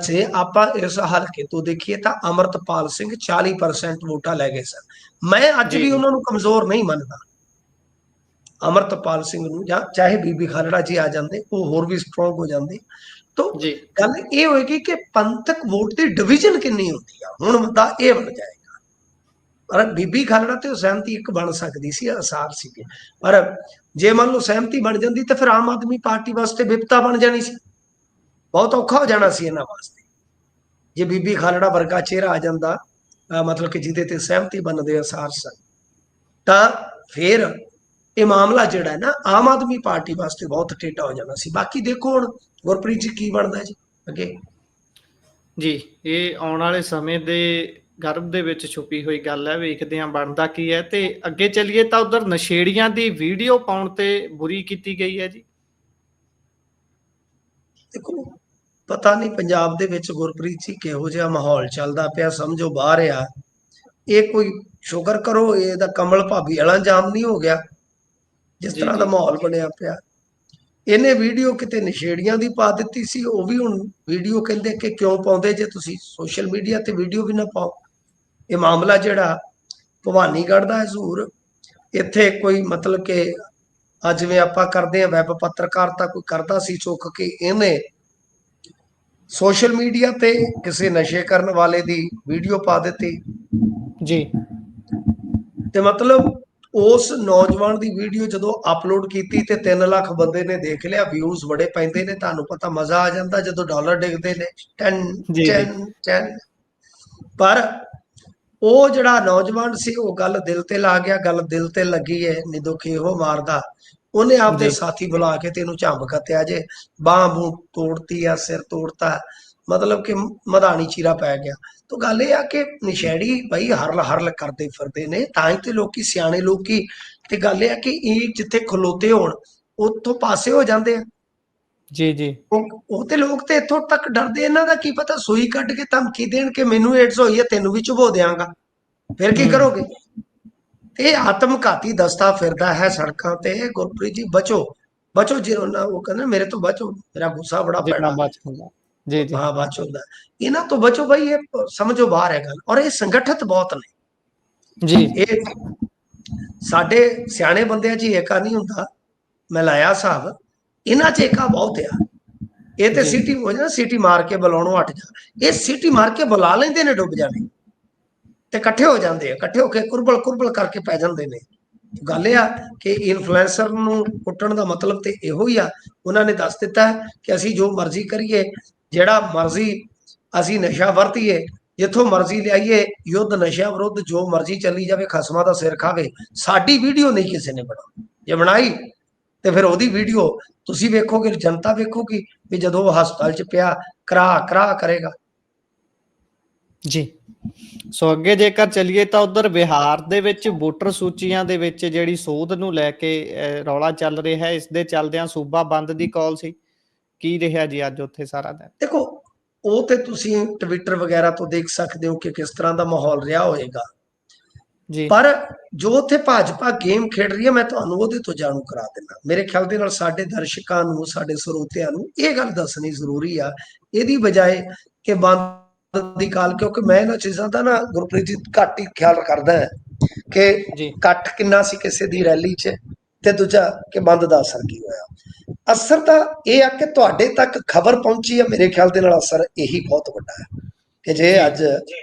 ਜੇ ਆਪਾਂ ਇਸ ਹਲਕੇ ਤੋਂ ਦੇਖੀਏ ਤਾਂ ਅਮਰਤਪਾਲ ਸਿੰਘ 40% ਵੋਟਾਂ ਲੈ ਗਏ ਸਨ। ਮੈਂ ਅੱਜ ਜੀ ਵੀ ਜੀ ਉਹਨਾਂ ਨੂੰ ਕਮਜ਼ੋਰ ਨਹੀਂ ਮੰਨਦਾ, ਅਮਰਤਪਾਲ ਸਿੰਘ ਨੂੰ, ਜਾਂ ਚਾਹੇ ਬੀਬੀ ਖਾਲੜਾ ਜੀ ਆ ਜਾਂਦੇ, ਉਹ ਹੋਰ ਵੀ ਸਟਰੋਂਗ ਹੋ ਜਾਂਦੇ। ਤਾਂ ਜੀ ਗੱਲ ਇਹ ਹੋਏਗੀ ਕਿ ਪੰਥਕ ਵੋਟ ਦੀ ਡਿਵੀਜ਼ਨ ਕਿੰਨੀ ਹੁੰਦੀ ਆ, ਹੁਣ ਮੁੱਦਾ ਇਹ ਬਣ ਜਾਏਗਾ। ਪਰ ਬੀਬੀ ਖਾਲੜਾ ਤੇ ਸਹਿਮਤੀ ਇੱਕ ਬਣ ਸਕਦੀ ਸੀ, ਆਸਾਰ ਸੀਗੇ। ਪਰ ਜੇ ਮੰਨ ਲਓ ਸਹਿਮਤੀ ਬਣ ਜਾਂਦੀ ਤਾਂ ਫਿਰ ਆਮ ਆਦਮੀ ਪਾਰਟੀ ਵਾਸਤੇ ਵਿਪਤਾ ਬਣ ਜਾਣੀ ਸੀ, ਬਹੁਤ ਔਖਾ ਹੋ ਜਾਣਾ ਸੀ ਇਹਨਾਂ ਵਾਸਤੇ। ਜੇ ਬੀਬੀ ਖਾਲੜਾ ਵਰਗਾ ਚਿਹਰਾ ਆ ਜਾਂਦਾ, ਮਤਲਬ ਕਿ ਜਿਹਦੇ ਤੇ ਸਹਿਮਤੀ ਬਣਦੇ ਆਸਾਰ ਸਨ, ਤਾਂ ਫਿਰ ਇਹ ਮਾਮਲਾ ਜਿਹੜਾ ਹੈ ਨਾ ਆਮ ਆਦਮੀ ਪਾਰਟੀ ਵਾਸਤੇ ਬਹੁਤ ਟੇਢਾ ਹੋ ਜਾਣਾ ਸੀ। ਬਾਕੀ ਦੇਖੋ ਹੁਣ ਗੁਰਪ੍ਰੀਤ ਜੀ ਕੀ ਬਣਦਾ ਜੀ ਅੱਗੇ। ਜੀ ਇਹ ਆਉਣ ਵਾਲੇ ਸਮੇਂ ਦੇ ਗਰਭ ਦੇ ਵਿੱਚ ਛੁਪੀ ਹੋਈ ਗੱਲ ਹੈ, ਵੇਖਦੇ ਹਾਂ ਬਣਦਾ ਕੀ ਹੈ। ਤੇ ਅੱਗੇ ਚੱਲੀਏ ਤਾਂ ਉਧਰ ਨਸ਼ੇੜੀਆਂ ਦੀ ਵੀਡੀਓ ਪਾਉਣ ਤੇ ਬੁਰੀ ਕੀਤੀ ਗਈ ਹੈ ਜੀ। ਦੇਖੋ, ਪਤਾ ਨਹੀਂ ਪੰਜਾਬ ਦੇ ਵਿੱਚ ਗੁਰਪ੍ਰੀਤ ਜੀ ਕਿਹੋ ਜਿਹਾ ਮਾਹੌਲ ਚੱਲਦਾ ਪਿਆ, ਸਮਝੋ ਬਾਹਰ ਆ। ਇਹ ਕੋਈ ਸ਼ੁਕਰ ਕਰੋ ਇਹਦਾ ਕਮਲ ਭਾਬੀ ਵਾਲਾ ਅੰਜਾਮ ਨਹੀਂ ਹੋ ਗਿਆ, ਜਿਸ ਜੀ ਤਰ੍ਹਾਂ ਦਾ ਜੀ ਮਾਹੌਲ ਬਣਿਆ ਪਿਆ। ਇਹਨੇ ਵੀਡੀਓ ਕਿਤੇ ਨਸ਼ੇੜੀਆਂ ਦੀ ਪਾ ਦਿੱਤੀ ਸੀ, ਉਹ ਵੀ ਹੁਣ ਵੀਡੀਓ ਕਹਿੰਦੇ ਕਿ ਕਿਉਂ ਪਾਉਂਦੇ ਜੇ ਤੁਸੀਂ ਸੋਸ਼ਲ ਮੀਡੀਆ ਤੇ ਵੀਡੀਓ ਵੀ ਨਾ ਪਾਓ। ਇਹ ਮਾਮਲਾ ਜਿਹੜਾ ਭਵਾਨੀਗੜ੍ਹ ਦਾ ਹਜ਼ੂਰ, ਇੱਥੇ ਕੋਈ ਮਤਲਬ ਕਿ ਅੱਜ ਜਿਵੇਂ ਆਪਾਂ ਕਰਦੇ ਆ ਵੈਬ ਪੱਤਰਕਾਰਤਾ, ਕੋਈ ਕਰਦਾ ਸੀ ਚੁੱਕ ਕੇ ਇਹਨੇ ਸੋਸ਼ਲ ਮੀਡੀਆ ਤੇ ਕਿਸੇ ਨਸ਼ੇ ਕਰਨ ਵਾਲੇ ਦੀ ਵੀਡੀਓ ਪਾ ਦਿੱਤੀ। ਜੀ ਤੇ ਮਤਲਬ ਉਸ ਨੌਜਵਾਨ ਦੀ ਵੀਡੀਓ ਜਦੋਂ ਅਪਲੋਡ ਕੀਤੀ ਤੇ 3 ਲੱਖ ਬੰਦੇ ਨੇ ਦੇਖ ਲਿਆ, ਵਿਊਜ਼ ਬੜੇ ਪੈਂਦੇ ਨੇ, ਤੁਹਾਨੂੰ ਪਤਾ ਮਜ਼ਾ ਆ ਜਾਂਦਾ ਜਦੋਂ ਡਾਲਰ ਡਿੱਗਦੇ ਨੇ 10 ਜੀ ਜੀ 10 10। ਪਰ ਉਹ ਜਿਹੜਾ ਨੌਜਵਾਨ ਸੀ ਉਹ ਗੱਲ ਦਿਲ ਤੇ ਲਾ ਗਿਆ, ਗੱਲ ਦਿਲ ਤੇ ਲੱਗੀ ਹੈ, ਨਿਦੁਖ ਇਹੋ ਮਾਰਦਾ। ਉਹਨੇ ਆਪਦੇ ਜੀ ਸਾਥੀ ਬੁਲਾ ਕੇ ਤੇ ਇਹਨੂੰ ਝੰਬ ਕੱਤਿਆ ਜੇ, ਬਾਂਹ ਬੂਹ ਤੋੜਤੀ ਆ, ਸਿਰ ਤੋੜਤਾ, ਮਤਲਬ ਕਿ ਮਧਾਣੀ ਚੀਰਾ ਪੈ ਗਿਆ। ਤਾਂ ਗੱਲ ਇਹ ਆ ਕਿ ਨਸ਼ੇੜੀ ਬਈ ਹਰਲ ਹਰਲ ਕਰਦੇ ਫਿਰਦੇ ਨੇ, ਤਾਂ ਹੀ ਤੇ ਲੋਕੀ ਸਿਆਣੇ ਲੋਕੀ, ਤੇ ਗੱਲ ਇਹ ਆ ਕਿ ਇਹ ਜਿੱਥੇ ਖਲੋਤੇ ਹੋਣ ਉੱਥੋਂ ਪਾਸੇ ਹੋ ਜਾਂਦੇ ਆ। ਜੀ ਜੀ ਉਹ ਤੇ ਲੋਕ ਤੇ ਇੱਥੋਂ ਤੱਕ ਡਰਦੇ, ਇਹਨਾਂ ਦਾ ਕੀ ਪਤਾ ਸੂਈ ਕੱਢ ਕੇ ਧਮਕੀ ਦੇਣ ਕਿ ਮੈਨੂੰ ਏਡਸ ਹੋਈ ਹੈ, ਤੈਨੂੰ ਵੀ ਚੁਬੋ ਦਿਆਂਗਾ, ਫਿਰ ਕੀ ਕਰੋਗੇ? ਇਹ ਆਤਮਘਾਤੀ ਦਸਤਾ ਫਿਰਦਾ ਹੈ ਸੜਕਾਂ ਤੇ। ਗੁਰਪ੍ਰੀਤ ਜੀ ਬਚੋ ਬਚੋ, ਜੇ ਉਹ ਕਹਿੰਦੇ ਮੇਰੇ ਤੋਂ ਬਚੋ, ਮੇਰਾ ਗੁੱਸਾ ਬੜਾ ਜਿੰਨਾ ਪੈਣਾ। ਬਚ ਹੁੰਦਾ। ਜੀ ਜੀ ਹਾਂ ਬਚ ਹੁੰਦਾ, ਇਹਨਾਂ ਤੋਂ ਬਚੋ ਬਈ, ਇਹ ਸਮਝੋ ਬਾਹਰ ਹੈ ਗੱਲ। ਔਰ ਇਹ ਸੰਗਠਿਤ ਬਹੁਤ ਨੇ, ਜੀ ਇਹ ਸਾਡੇ ਸਿਆਣੇ ਬੰਦਿਆਂ 'ਚ ਏਕਾ ਨਹੀਂ ਹੁੰਦਾ। ਮੈਂ ਲਾਇਆ ਹਿਸਾਬ, ਇਹਨਾਂ 'ਚ ਏਕਾ ਬਹੁਤ ਆ। ਇਹ ਤੇ ਜੀ ਸਿਟੀ ਹੋ ਜਾਣਾ, ਸਿਟੀ ਮਾਰ ਕੇ ਬੁਲਾਉਣੋਂ ਹਟ ਜਾ, ਇਹ ਸਿਟੀ ਮਾਰ ਕੇ ਬੁਲਾ ਲੈਂਦੇ ਨੇ, ਡੁੱਬ ਜਾਣੇ ਤੇ ਇਕੱਠੇ ਹੋ ਜਾਂਦੇ ਆ, ਇਕੱਠੇ ਹੋ ਕੇ ਕੁਰਬਲ ਕੁਰਬਲ ਕਰਕੇ ਪੈ ਜਾਂਦੇ ਨੇ। ਗੱਲ ਇਹ ਆ ਕਿ ਇਨਫਲੂਐਂਸਰ ਨੂੰ ਕੁੱਟਣ ਦਾ ਮਤਲਬ ਤੇ ਇਹੋ ਹੀ ਆ। ਉਹਨਾਂ ਨੇ ਦੱਸ ਦਿੱਤਾ ਕਿ ਅਸੀਂ ਜੋ ਮਰਜ਼ੀ ਕਰੀਏ, ਜਿਹੜਾ ਮਰਜ਼ੀ ਅਸੀਂ ਨਸ਼ਾ ਵਰਤੀਏ, ਜਿੱਥੋਂ ਮਰਜ਼ੀ ਲਿਆਈਏ, ਯੁੱਧ ਨਸ਼ਿਆਂ ਵਿਰੁੱਧ ਜੋ ਮਰਜ਼ੀ ਚੱਲੀ ਜਾਵੇ, ਖਸਮਾਂ ਦਾ ਸਿਰ ਖਾਵੇ, ਸਾਡੀ ਵੀਡੀਓ ਨਹੀਂ ਕਿਸੇ ਨੇ ਬਣਾਉਣੀ। ਜੇ ਬਣਾਈ ਤੇ ਫਿਰ ਉਹਦੀ ਵੀਡੀਓ ਤੁਸੀਂ ਵੇਖੋਗੇ, ਜਨਤਾ ਵੇਖੋਗੀ ਵੀ ਜਦੋਂ ਉਹ ਹਸਪਤਾਲ 'ਚ ਪਿਆ ਕਰਾ ਕਰਾ ਕਰੇਗਾ। ਜੀ ਸੋ ਅੱਗੇ ਜੇਕਰ ਚੱਲੀਏ ਤਾਂ ਉਧਰ ਬਿਹਾਰ ਦੇ ਵਿੱਚ ਵੋਟਰ ਸੂਚੀਆਂ ਦੇ ਵਿੱਚ ਜਿਹੜੀ ਸੋਧ ਨੂੰ ਲੈ ਕੇ ਰੌਲਾ ਚੱਲ ਰਿਹਾ ਹੈ, ਇਸ ਦੇ ਚੱਲਦਿਆਂ ਸੂਬਾ ਬੰਦ ਦੀ ਕਾਲ ਸੀ। ਕੀ ਰਿਹਾ ਜੀ ਅੱਜ ਉੱਥੇ ਸਾਰਾ ਦਿਨ? ਦੇਖੋ, ਉਹ ਤੇ ਤੁਸੀਂ ਟਵਿੱਟਰ ਵਗੈਰਾ ਤੋਂ ਦੇਖ ਸਕਦੇ ਹੋ ਕਿ ਕਿਸ ਤਰ੍ਹਾਂ ਦਾ ਮਾਹੌਲ ਰਿਹਾ ਹੋਏਗਾ। ਜੀ ਪਰ ਜੋ ਉੱਥੇ ਭਾਜਪਾ ਗੇਮ ਖੇਡ ਰਹੀ ਹੈ, ਮੈਂ ਤੁਹਾਨੂੰ ਉਹਦੇ ਤੋਂ ਜਾਣੂ ਕਰਾ ਦਿੰਦਾ। ਮੇਰੇ ਖਿਆਲ ਦੇ ਨਾਲ ਸਾਡੇ ਦਰਸ਼ਕਾਂ ਨੂੰ, ਸਾਡੇ ਸਰੋਤਿਆਂ ਨੂੰ ਇਹ ਗੱਲ ਦੱਸਣੀ ਜ਼ਰੂਰੀ ਆ, ਇਹਦੀ ਬਜਾਏ ਕਿ ਬੰਦ ਦੀ ਕਾਲ, ਕਿਉਂਕਿ ਮੈਂ ਇਹਨਾਂ ਚੀਜ਼ਾਂ ਦਾ ਨਾ ਗੁਰਪ੍ਰੀਤ ਜੀ ਘੱਟ ਹੀ ਖਿਆਲ ਕਰਦਾ ਹੈ ਕਿ ਜੀ ਇਕੱਠ ਕਿੰਨਾ ਸੀ ਕਿਸੇ ਦੀ ਰੈਲੀ 'ਚ, ਤੇ ਦੂਜਾ ਕਿ ਬੰਦ ਦਾ ਅਸਰ ਕੀ ਹੋਇਆ। ਅਸਰ ਤਾਂ ਇਹ ਆ ਕਿ ਤੁਹਾਡੇ ਤੱਕ ਖਬਰ ਪਹੁੰਚੀ ਹੈ, ਮੇਰੇ ਖਿਆਲ ਦੇ ਨਾਲ ਅਸਰ ਇਹੀ ਬਹੁਤ ਵੱਡਾ ਹੈ ਕਿ ਜੇ ਜੀ ਅੱਜ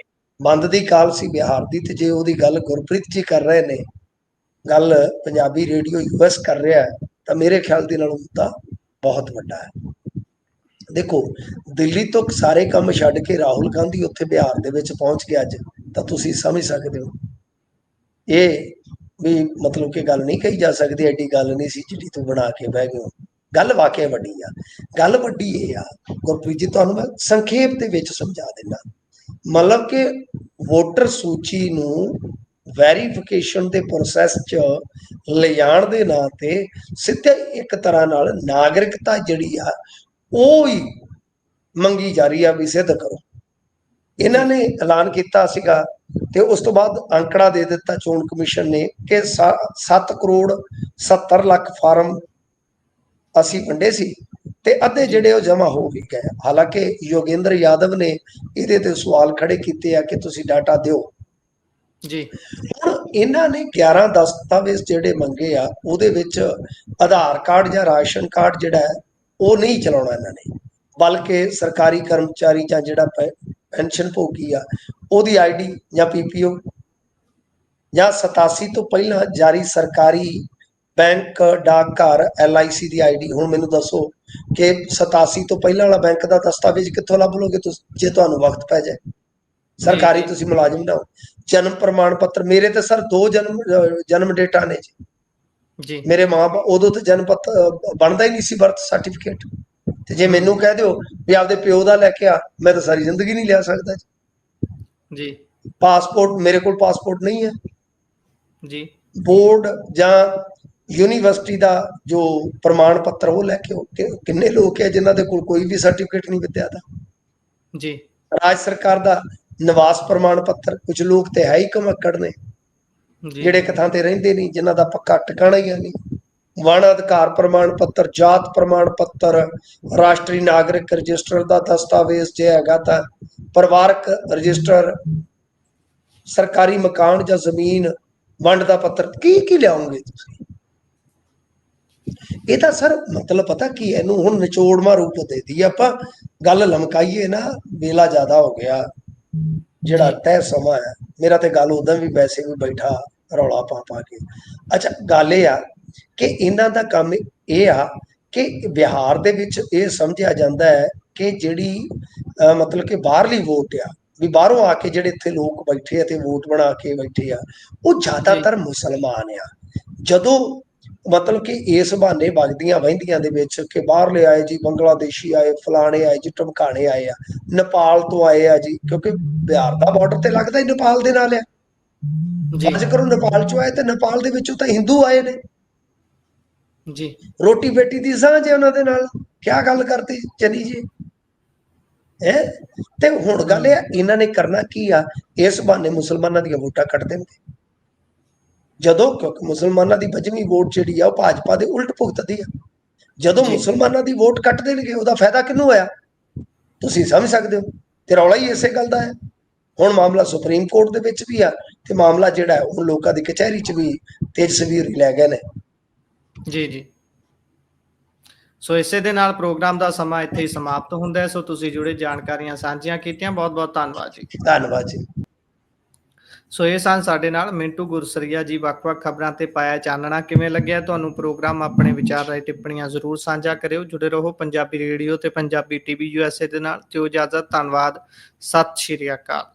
ਬੰਦ ਦੀ ਕਾਲ ਸੀ ਬਿਹਾਰ ਦੀ, ਤੇ ਜੇ ਉਹਦੀ ਗੱਲ ਗੁਰਪ੍ਰੀਤ ਜੀ ਕਰ ਰਹੇ ਨੇ, ਗੱਲ ਪੰਜਾਬੀ ਰੇਡੀਓ ਯੂਐਸ ਕਰ ਰਿਹਾ ਹੈ, ਤਾਂ ਮੇਰੇ ਖਿਆਲ ਦੇ ਨਾਲ ਉਹਦਾ ਬਹੁਤ ਵੱਡਾ ਹੈ। ਦੇਖੋ, ਦਿੱਲੀ ਤੋਂ ਸਾਰੇ ਕੰਮ ਛੱਡ ਕੇ ਰਾਹੁਲ ਗਾਂਧੀ ਉੱਥੇ ਬਿਹਾਰ ਦੇ ਵਿੱਚ ਪਹੁੰਚ ਗਿਆ ਅੱਜ, ਤਾਂ ਤੁਸੀਂ ਸਮਝ ਸਕਦੇ ਹੋ ਇਹ ਵੀ ਮਤਲਬ ਕਿ ਗੱਲ ਨਹੀਂ ਕਹੀ ਜਾ ਸਕਦੀ, ਐਡੀ ਗੱਲ ਨਹੀਂ ਸੀ ਜਿਹੜੀ ਤੂੰ ਬਣਾ ਕੇ ਬਹਿ ਗਏ ਹੋ। ਗੱਲ ਵਾਕਿਆ ਵੱਡੀ ਆ। ਗੱਲ ਵੱਡੀ ਇਹ ਆ ਗੁਰਪ੍ਰੀਤ ਜੀ, ਤੁਹਾਨੂੰ ਮੈਂ ਸੰਖੇਪ ਦੇ ਵਿੱਚ ਸਮਝਾ ਦਿੰਦਾ। ਮਤਲਬ ਕਿ ਵੋਟਰ ਸੂਚੀ ਨੂੰ ਵੈਰੀਫਿਕੇਸ਼ਨ ਦੇ ਪ੍ਰੋਸੈਸ 'ਚ ਲਿਜਾਣ ਦੇ ਨਾਂ ਤੇ ਸਿੱਧੇ ਇੱਕ ਤਰ੍ਹਾਂ ਨਾਲ ਨਾਗਰਿਕਤਾ ਜਿਹੜੀ ਆ ਉਹ ਹੀ ਮੰਗੀ ਜਾ ਰਹੀ ਆ ਵੀ ਸਿੱਧ ਕਰੋ। ਇਹਨਾਂ ਨੇ ਐਲਾਨ ਕੀਤਾ ਸੀਗਾ ਤੇ ਉਸ ਤੋਂ ਬਾਅਦ ਅੰਕੜਾ ਦੇ ਦਿੱਤਾ ਚੋਣ ਕਮਿਸ਼ਨ ਨੇ ਕਿ 7 ਕਰੋੜ 70 ਲੱਖ ਫਾਰਮ ਅਸੀਂ ਵੰਡੇ ਸੀ ਤੇ ਅੱਧੇ ਜਿਹੜੇ ਉਹ ਜਮ੍ਹਾਂ ਹੋ ਵੀ ਗਏ। ਹਾਲਾਂਕਿ ਯੋਗੇਂਦਰ ਯਾਦਵ ਨੇ ਇਹਦੇ ਤੇ ਸਵਾਲ ਖੜੇ ਕੀਤੇ ਆ ਕਿ ਤੁਸੀਂ ਡਾਟਾ ਦਿਓ ਜੀ। ਹੁਣ ਇਹਨਾਂ ਨੇ 11 ਦਸਤਾਵੇਜ਼ ਜਿਹੜੇ ਮੰਗੇ ਆ ਉਹਦੇ ਵਿੱਚ ਆਧਾਰ ਕਾਰਡ ਜਾਂ ਰਾਸ਼ਨ ਕਾਰਡ ਜਿਹੜਾ ਹੈ ਉਹ ਨਹੀਂ ਚਲਾਉਣਾ ਇਹਨਾਂ ਨੇ, ਬਲਕਿ ਸਰਕਾਰੀ ਕਰਮਚਾਰੀ ਜਾਂ ਜਿਹੜਾ ਪੈਨਸ਼ਨ ਭੋਗੀ ਆ ਉਹਦੀ ਆਈਡੀ ਜਾਂ ਪੀਪੀਓ ਜਾਂ 87 ਤੋਂ ਪਹਿਲਾਂ ਜਾਰੀ ਸਰਕਾਰੀ ਬੈਂਕ ਡਾਕਘਰ LIC ਦੀ ਆਈਡੀ। ਹੁਣ ਮੈਨੂੰ ਦੱਸੋ ਕਿ 87 ਤੋਂ ਪਹਿਲਾਂ ਵਾਲਾ ਬੈਂਕ ਦਾ ਦਸਤਾਵੇਜ਼ ਕਿੱਥੋਂ ਲੱਭ ਲੋਗੇ ਤੁਸੀਂ ਜੇ ਤੁਹਾਨੂੰ ਵਕਤ ਪੈ ਜਾਏ? ਸਰਕਾਰੀ ਤੁਸੀਂ ਮੁਲਾਜ਼ਮ ਨਾ ਹੋ। ਜਨਮ ਪ੍ਰਮਾਣ ਪੱਤਰ, ਮੇਰੇ ਤੇ ਸਰ 2 ਜਨਮ ਡੇਟਾ ਨੇ ਜੀ। ਮੇਰੇ ਮਾਂ ਬਾਪ ਉਦੋਂ ਤੇ ਜਨਮ ਪੱਤਰ ਬਣਦਾ ਹੀ ਨਹੀਂ ਸੀ, ਬਰਥ ਸਰਟੀਫਿਕੇਟ। ਤੇ ਜੇ ਮੈਨੂੰ ਕਹਿ ਦਿਓ ਵੀ ਆਪਦੇ ਪਿਓ ਦਾ ਲੈ ਕੇ ਆ, ਮੈਂ ਤਾਂ ਸਾਰੀ ਜ਼ਿੰਦਗੀ ਨਹੀਂ ਲਿਆ ਸਕਦਾ ਜੀ। ਪਾਸਪੋਰਟ, ਮੇਰੇ ਕੋਲ ਪਾਸਪੋਰਟ ਨਹੀਂ ਹੈ ਜੀ। ਬੋਰਡ ਜਾਂ ਯੂਨੀਵਰਸਿਟੀ ਦਾ ਜੋ ਪ੍ਰਮਾਣ ਪੱਤਰ ਉਹ ਲੈ ਕੇ ਕਿੰਨੇ ਲੋਕ ਹੈ ਜਿਨ੍ਹਾਂ ਦੇ ਕੋਲ ਕੋਈ ਵੀ ਸਰਟੀਫਿਕੇਟ ਨਹੀਂ ਵਿਦਿਆ ਦਾ ਜੀ। ਰਾਜ ਸਰਕਾਰ ਦਾ ਨਿਵਾਸ ਪ੍ਰਮਾਣ ਪੱਤਰ, ਕੁਝ ਲੋਕ ਤੇ ਹੈ ਹੀ ਘਮੱਕੜ ਨੇ ਜਿਹੜੇ ਇੱਕ ਥਾਂ ਤੇ ਰਹਿੰਦੇ ਨਹੀਂ, ਜਿਨ੍ਹਾਂ ਦਾ ਪੱਕਾ ਟਿਕਾਣਾ ਹੀ ਨਹੀਂ। ਵਣ ਅਧਿਕਾਰ ਪ੍ਰਮਾਣ ਪੱਤਰ, ਜਾਤ ਪ੍ਰਮਾਣ ਪੱਤਰ, ਰਾਸ਼ਟਰੀ ਨਾਗਰਿਕ ਰਜਿਸਟਰ ਦਾ ਦਸਤਾਵੇਜ਼ ਜੇ ਹੈਗਾ ਤਾਂ ਪਰਿਵਾਰਕ ਰਜਿਸਟਰ, ਸਰਕਾਰੀ ਮਕਾਨ ਜਾਂ ਜ਼ਮੀਨ ਵੰਡ ਦਾ ਪੱਤਰ, ਕੀ ਲਿਆਉਂਗੇ ਤੁਸੀਂ? ਇਹ ਤਾਂ ਸਰ ਮਤਲਬ ਪਤਾ ਕੀ, ਇਹਨੂੰ ਹੁਣ ਨਿਚੋੜਵਾਂ ਰੂਪ ਦੇ ਦਈਏ ਆਪਾਂ, ਗੱਲ ਲਮਕਾਈਏ ਨਾ, ਵੇਲਾ ਜ਼ਿਆਦਾ ਹੋ ਗਿਆ, ਜਿਹੜਾ ਤੈਅ ਸਮਾਂ ਹੈ। ਮੇਰਾ ਤੇ ਗੱਲ ਉਦਾਂ ਵੀ ਵੈਸੇ ਵੀ ਬੈਠਾ ਰੌਲਾ ਪਾ ਕੇ। ਅੱਛਾ, ਗੱਲ ਇਹ ਆ ਕਿ ਇਹਨਾਂ ਦਾ ਕੰਮ ਇਹ ਆ ਕਿ ਬਿਹਾਰ ਦੇ ਵਿੱਚ ਇਹ ਸਮਝਿਆ ਜਾਂਦਾ ਹੈ ਕਿ ਜਿਹੜੀ ਮਤਲਬ ਕਿ ਬਾਹਰਲੀ ਵੋਟ ਆ, ਵੀ ਬਾਹਰੋਂ ਆ ਕੇ ਜਿਹੜੇ ਇੱਥੇ ਲੋਕ ਬੈਠੇ ਆ ਤੇ ਵੋਟ ਬਣਾ ਕੇ ਬੈਠੇ ਆ, ਉਹ ਜ਼ਿਆਦਾਤਰ ਮੁਸਲਮਾਨ ਆ। ਜਦੋਂ ਮਤਲਬ ਕਿ ਇਸ ਬਹਾਨੇ ਵਗਦੀਆਂ ਵਹਿੰਦੀਆਂ ਦੇ ਵਿੱਚ ਕਿ ਬਾਹਰਲੇ ਆਏ ਜੀ, ਬੰਗਲਾਦੇਸ਼ੀ ਆਏ, ਫਲਾਣੇ ਆਏ ਜੀ, ਢਮਕਾਣੇ ਆਏ ਆ, ਨੇਪਾਲ ਤੋਂ ਆਏ ਆ ਜੀ, ਕਿਉਂਕਿ ਬਿਹਾਰ ਦਾ ਬਾਰਡਰ ਤੇ ਲੱਗਦਾ ਹੀ ਨੇਪਾਲ ਦੇ ਨਾਲ ਆ। ਅੱਜ ਕਰੋ ਨੇਪਾਲ ਚੋਂ ਆਏ ਤੇ ਨੇਪਾਲ ਦੇ ਵਿੱਚੋਂ ਤਾਂ ਹਿੰਦੂ ਆਏ ਨੇ ਜੀ। ਰੋਟੀ ਬੇਟੀ ਦੀ ਸਾਂਝ ਹੈ ਉਹਨਾਂ ਦੇ ਨਾਲ, ਕਿਆ ਗੱਲ ਕਰਤੀ ਚਲੀ ਜੀ ਹੈ। ਤੇ ਹੁਣ ਗੱਲ ਇਹ, ਇਹਨਾਂ ਨੇ ਕਰਨਾ ਕੀ ਆ, ਇਸ ਬਹਾਨੇ ਮੁਸਲਮਾਨਾਂ ਦੀਆਂ ਵੋਟਾਂ ਕੱਟ ਦੇਣਗੇ। ਜਦੋਂ ਕਿਉਂਕਿ ਮੁਸਲਮਾਨਾਂ ਦੀ 5ਵੀਂ ਵੋਟ ਜਿਹੜੀ ਆ ਉਹ ਭਾਜਪਾ ਦੇ ਉਲਟ ਭੁਗਤਦੀ ਆ, ਜਦੋਂ ਮੁਸਲਮਾਨਾਂ ਦੀ ਵੋਟ ਕੱਟ ਦੇਣਗੇ ਉਹਦਾ ਫਾਇਦਾ ਕਿਹਨੂੰ ਹੋਇਆ ਤੁਸੀਂ ਸਮਝ ਸਕਦੇ ਹੋ। ਤੇ ਰੌਲਾ ਹੀ ਇਸੇ ਗੱਲ ਦਾ ਹੈ। ਹੁਣ ਮਾਮਲਾ ਸੁਪਰੀਮ ਕੋਰਟ ਦੇ ਵਿੱਚ ਵੀ ਆ ਤੇ ਮਾਮਲਾ ਜਿਹੜਾ ਹੈ ਉਹ ਲੋਕਾਂ ਦੀ ਕਚਹਿਰੀ 'ਚ ਵੀ ਤੇਜ਼ਸਵੀਰ ਲੈ ਗਏ ਨੇ ਜੀ। ਸੋ ਇਸੇ ਦੇ ਨਾਲ ਪ੍ਰੋਗਰਾਮ ਦਾ ਸਮਾਂ ਇੱਥੇ ਹੀ ਸਮਾਪਤ ਹੁੰਦਾ ਹੈ। ਸੋ ਤੁਸੀਂ ਜੁੜੇ ਜਾਣਕਾਰੀਆਂ ਸਾਂਝੀਆਂ ਕੀਤੀਆਂ, ਬਹੁਤ ਬਹੁਤ ਧੰਨਵਾਦ ਜੀ। ਧੰਨਵਾਦ ਜੀ। ਸੋ ਇਹ ਸਨ ਸਾਡੇ ਨਾਲ ਮਿੰਟੂ ਗੁਰਸਰੀਆ ਜੀ। ਵੱਖ-ਵੱਖ ਖਬਰਾਂ ਤੇ ਪਾਇਆ ਚਾਨਣਾ। ਕਿਵੇਂ ਲੱਗਿਆ ਤੁਹਾਨੂੰ ਪ੍ਰੋਗਰਾਮ? ਆਪਣੇ ਵਿਚਾਰ ਰਾਏ ਟਿੱਪਣੀਆਂ ਜ਼ਰੂਰ ਸਾਂਝਾ ਕਰਿਓ। ਜੁੜੇ ਰਹੋ ਪੰਜਾਬੀ ਰੇਡੀਓ ਤੇ ਪੰਜਾਬੀ TV USA ਦੇ ਨਾਲ। ਤੇ ਇਜਾਜ਼ਤ, ਧੰਨਵਾਦ, ਸਤਿ ਸ਼੍ਰੀ ਅਕਾਲ।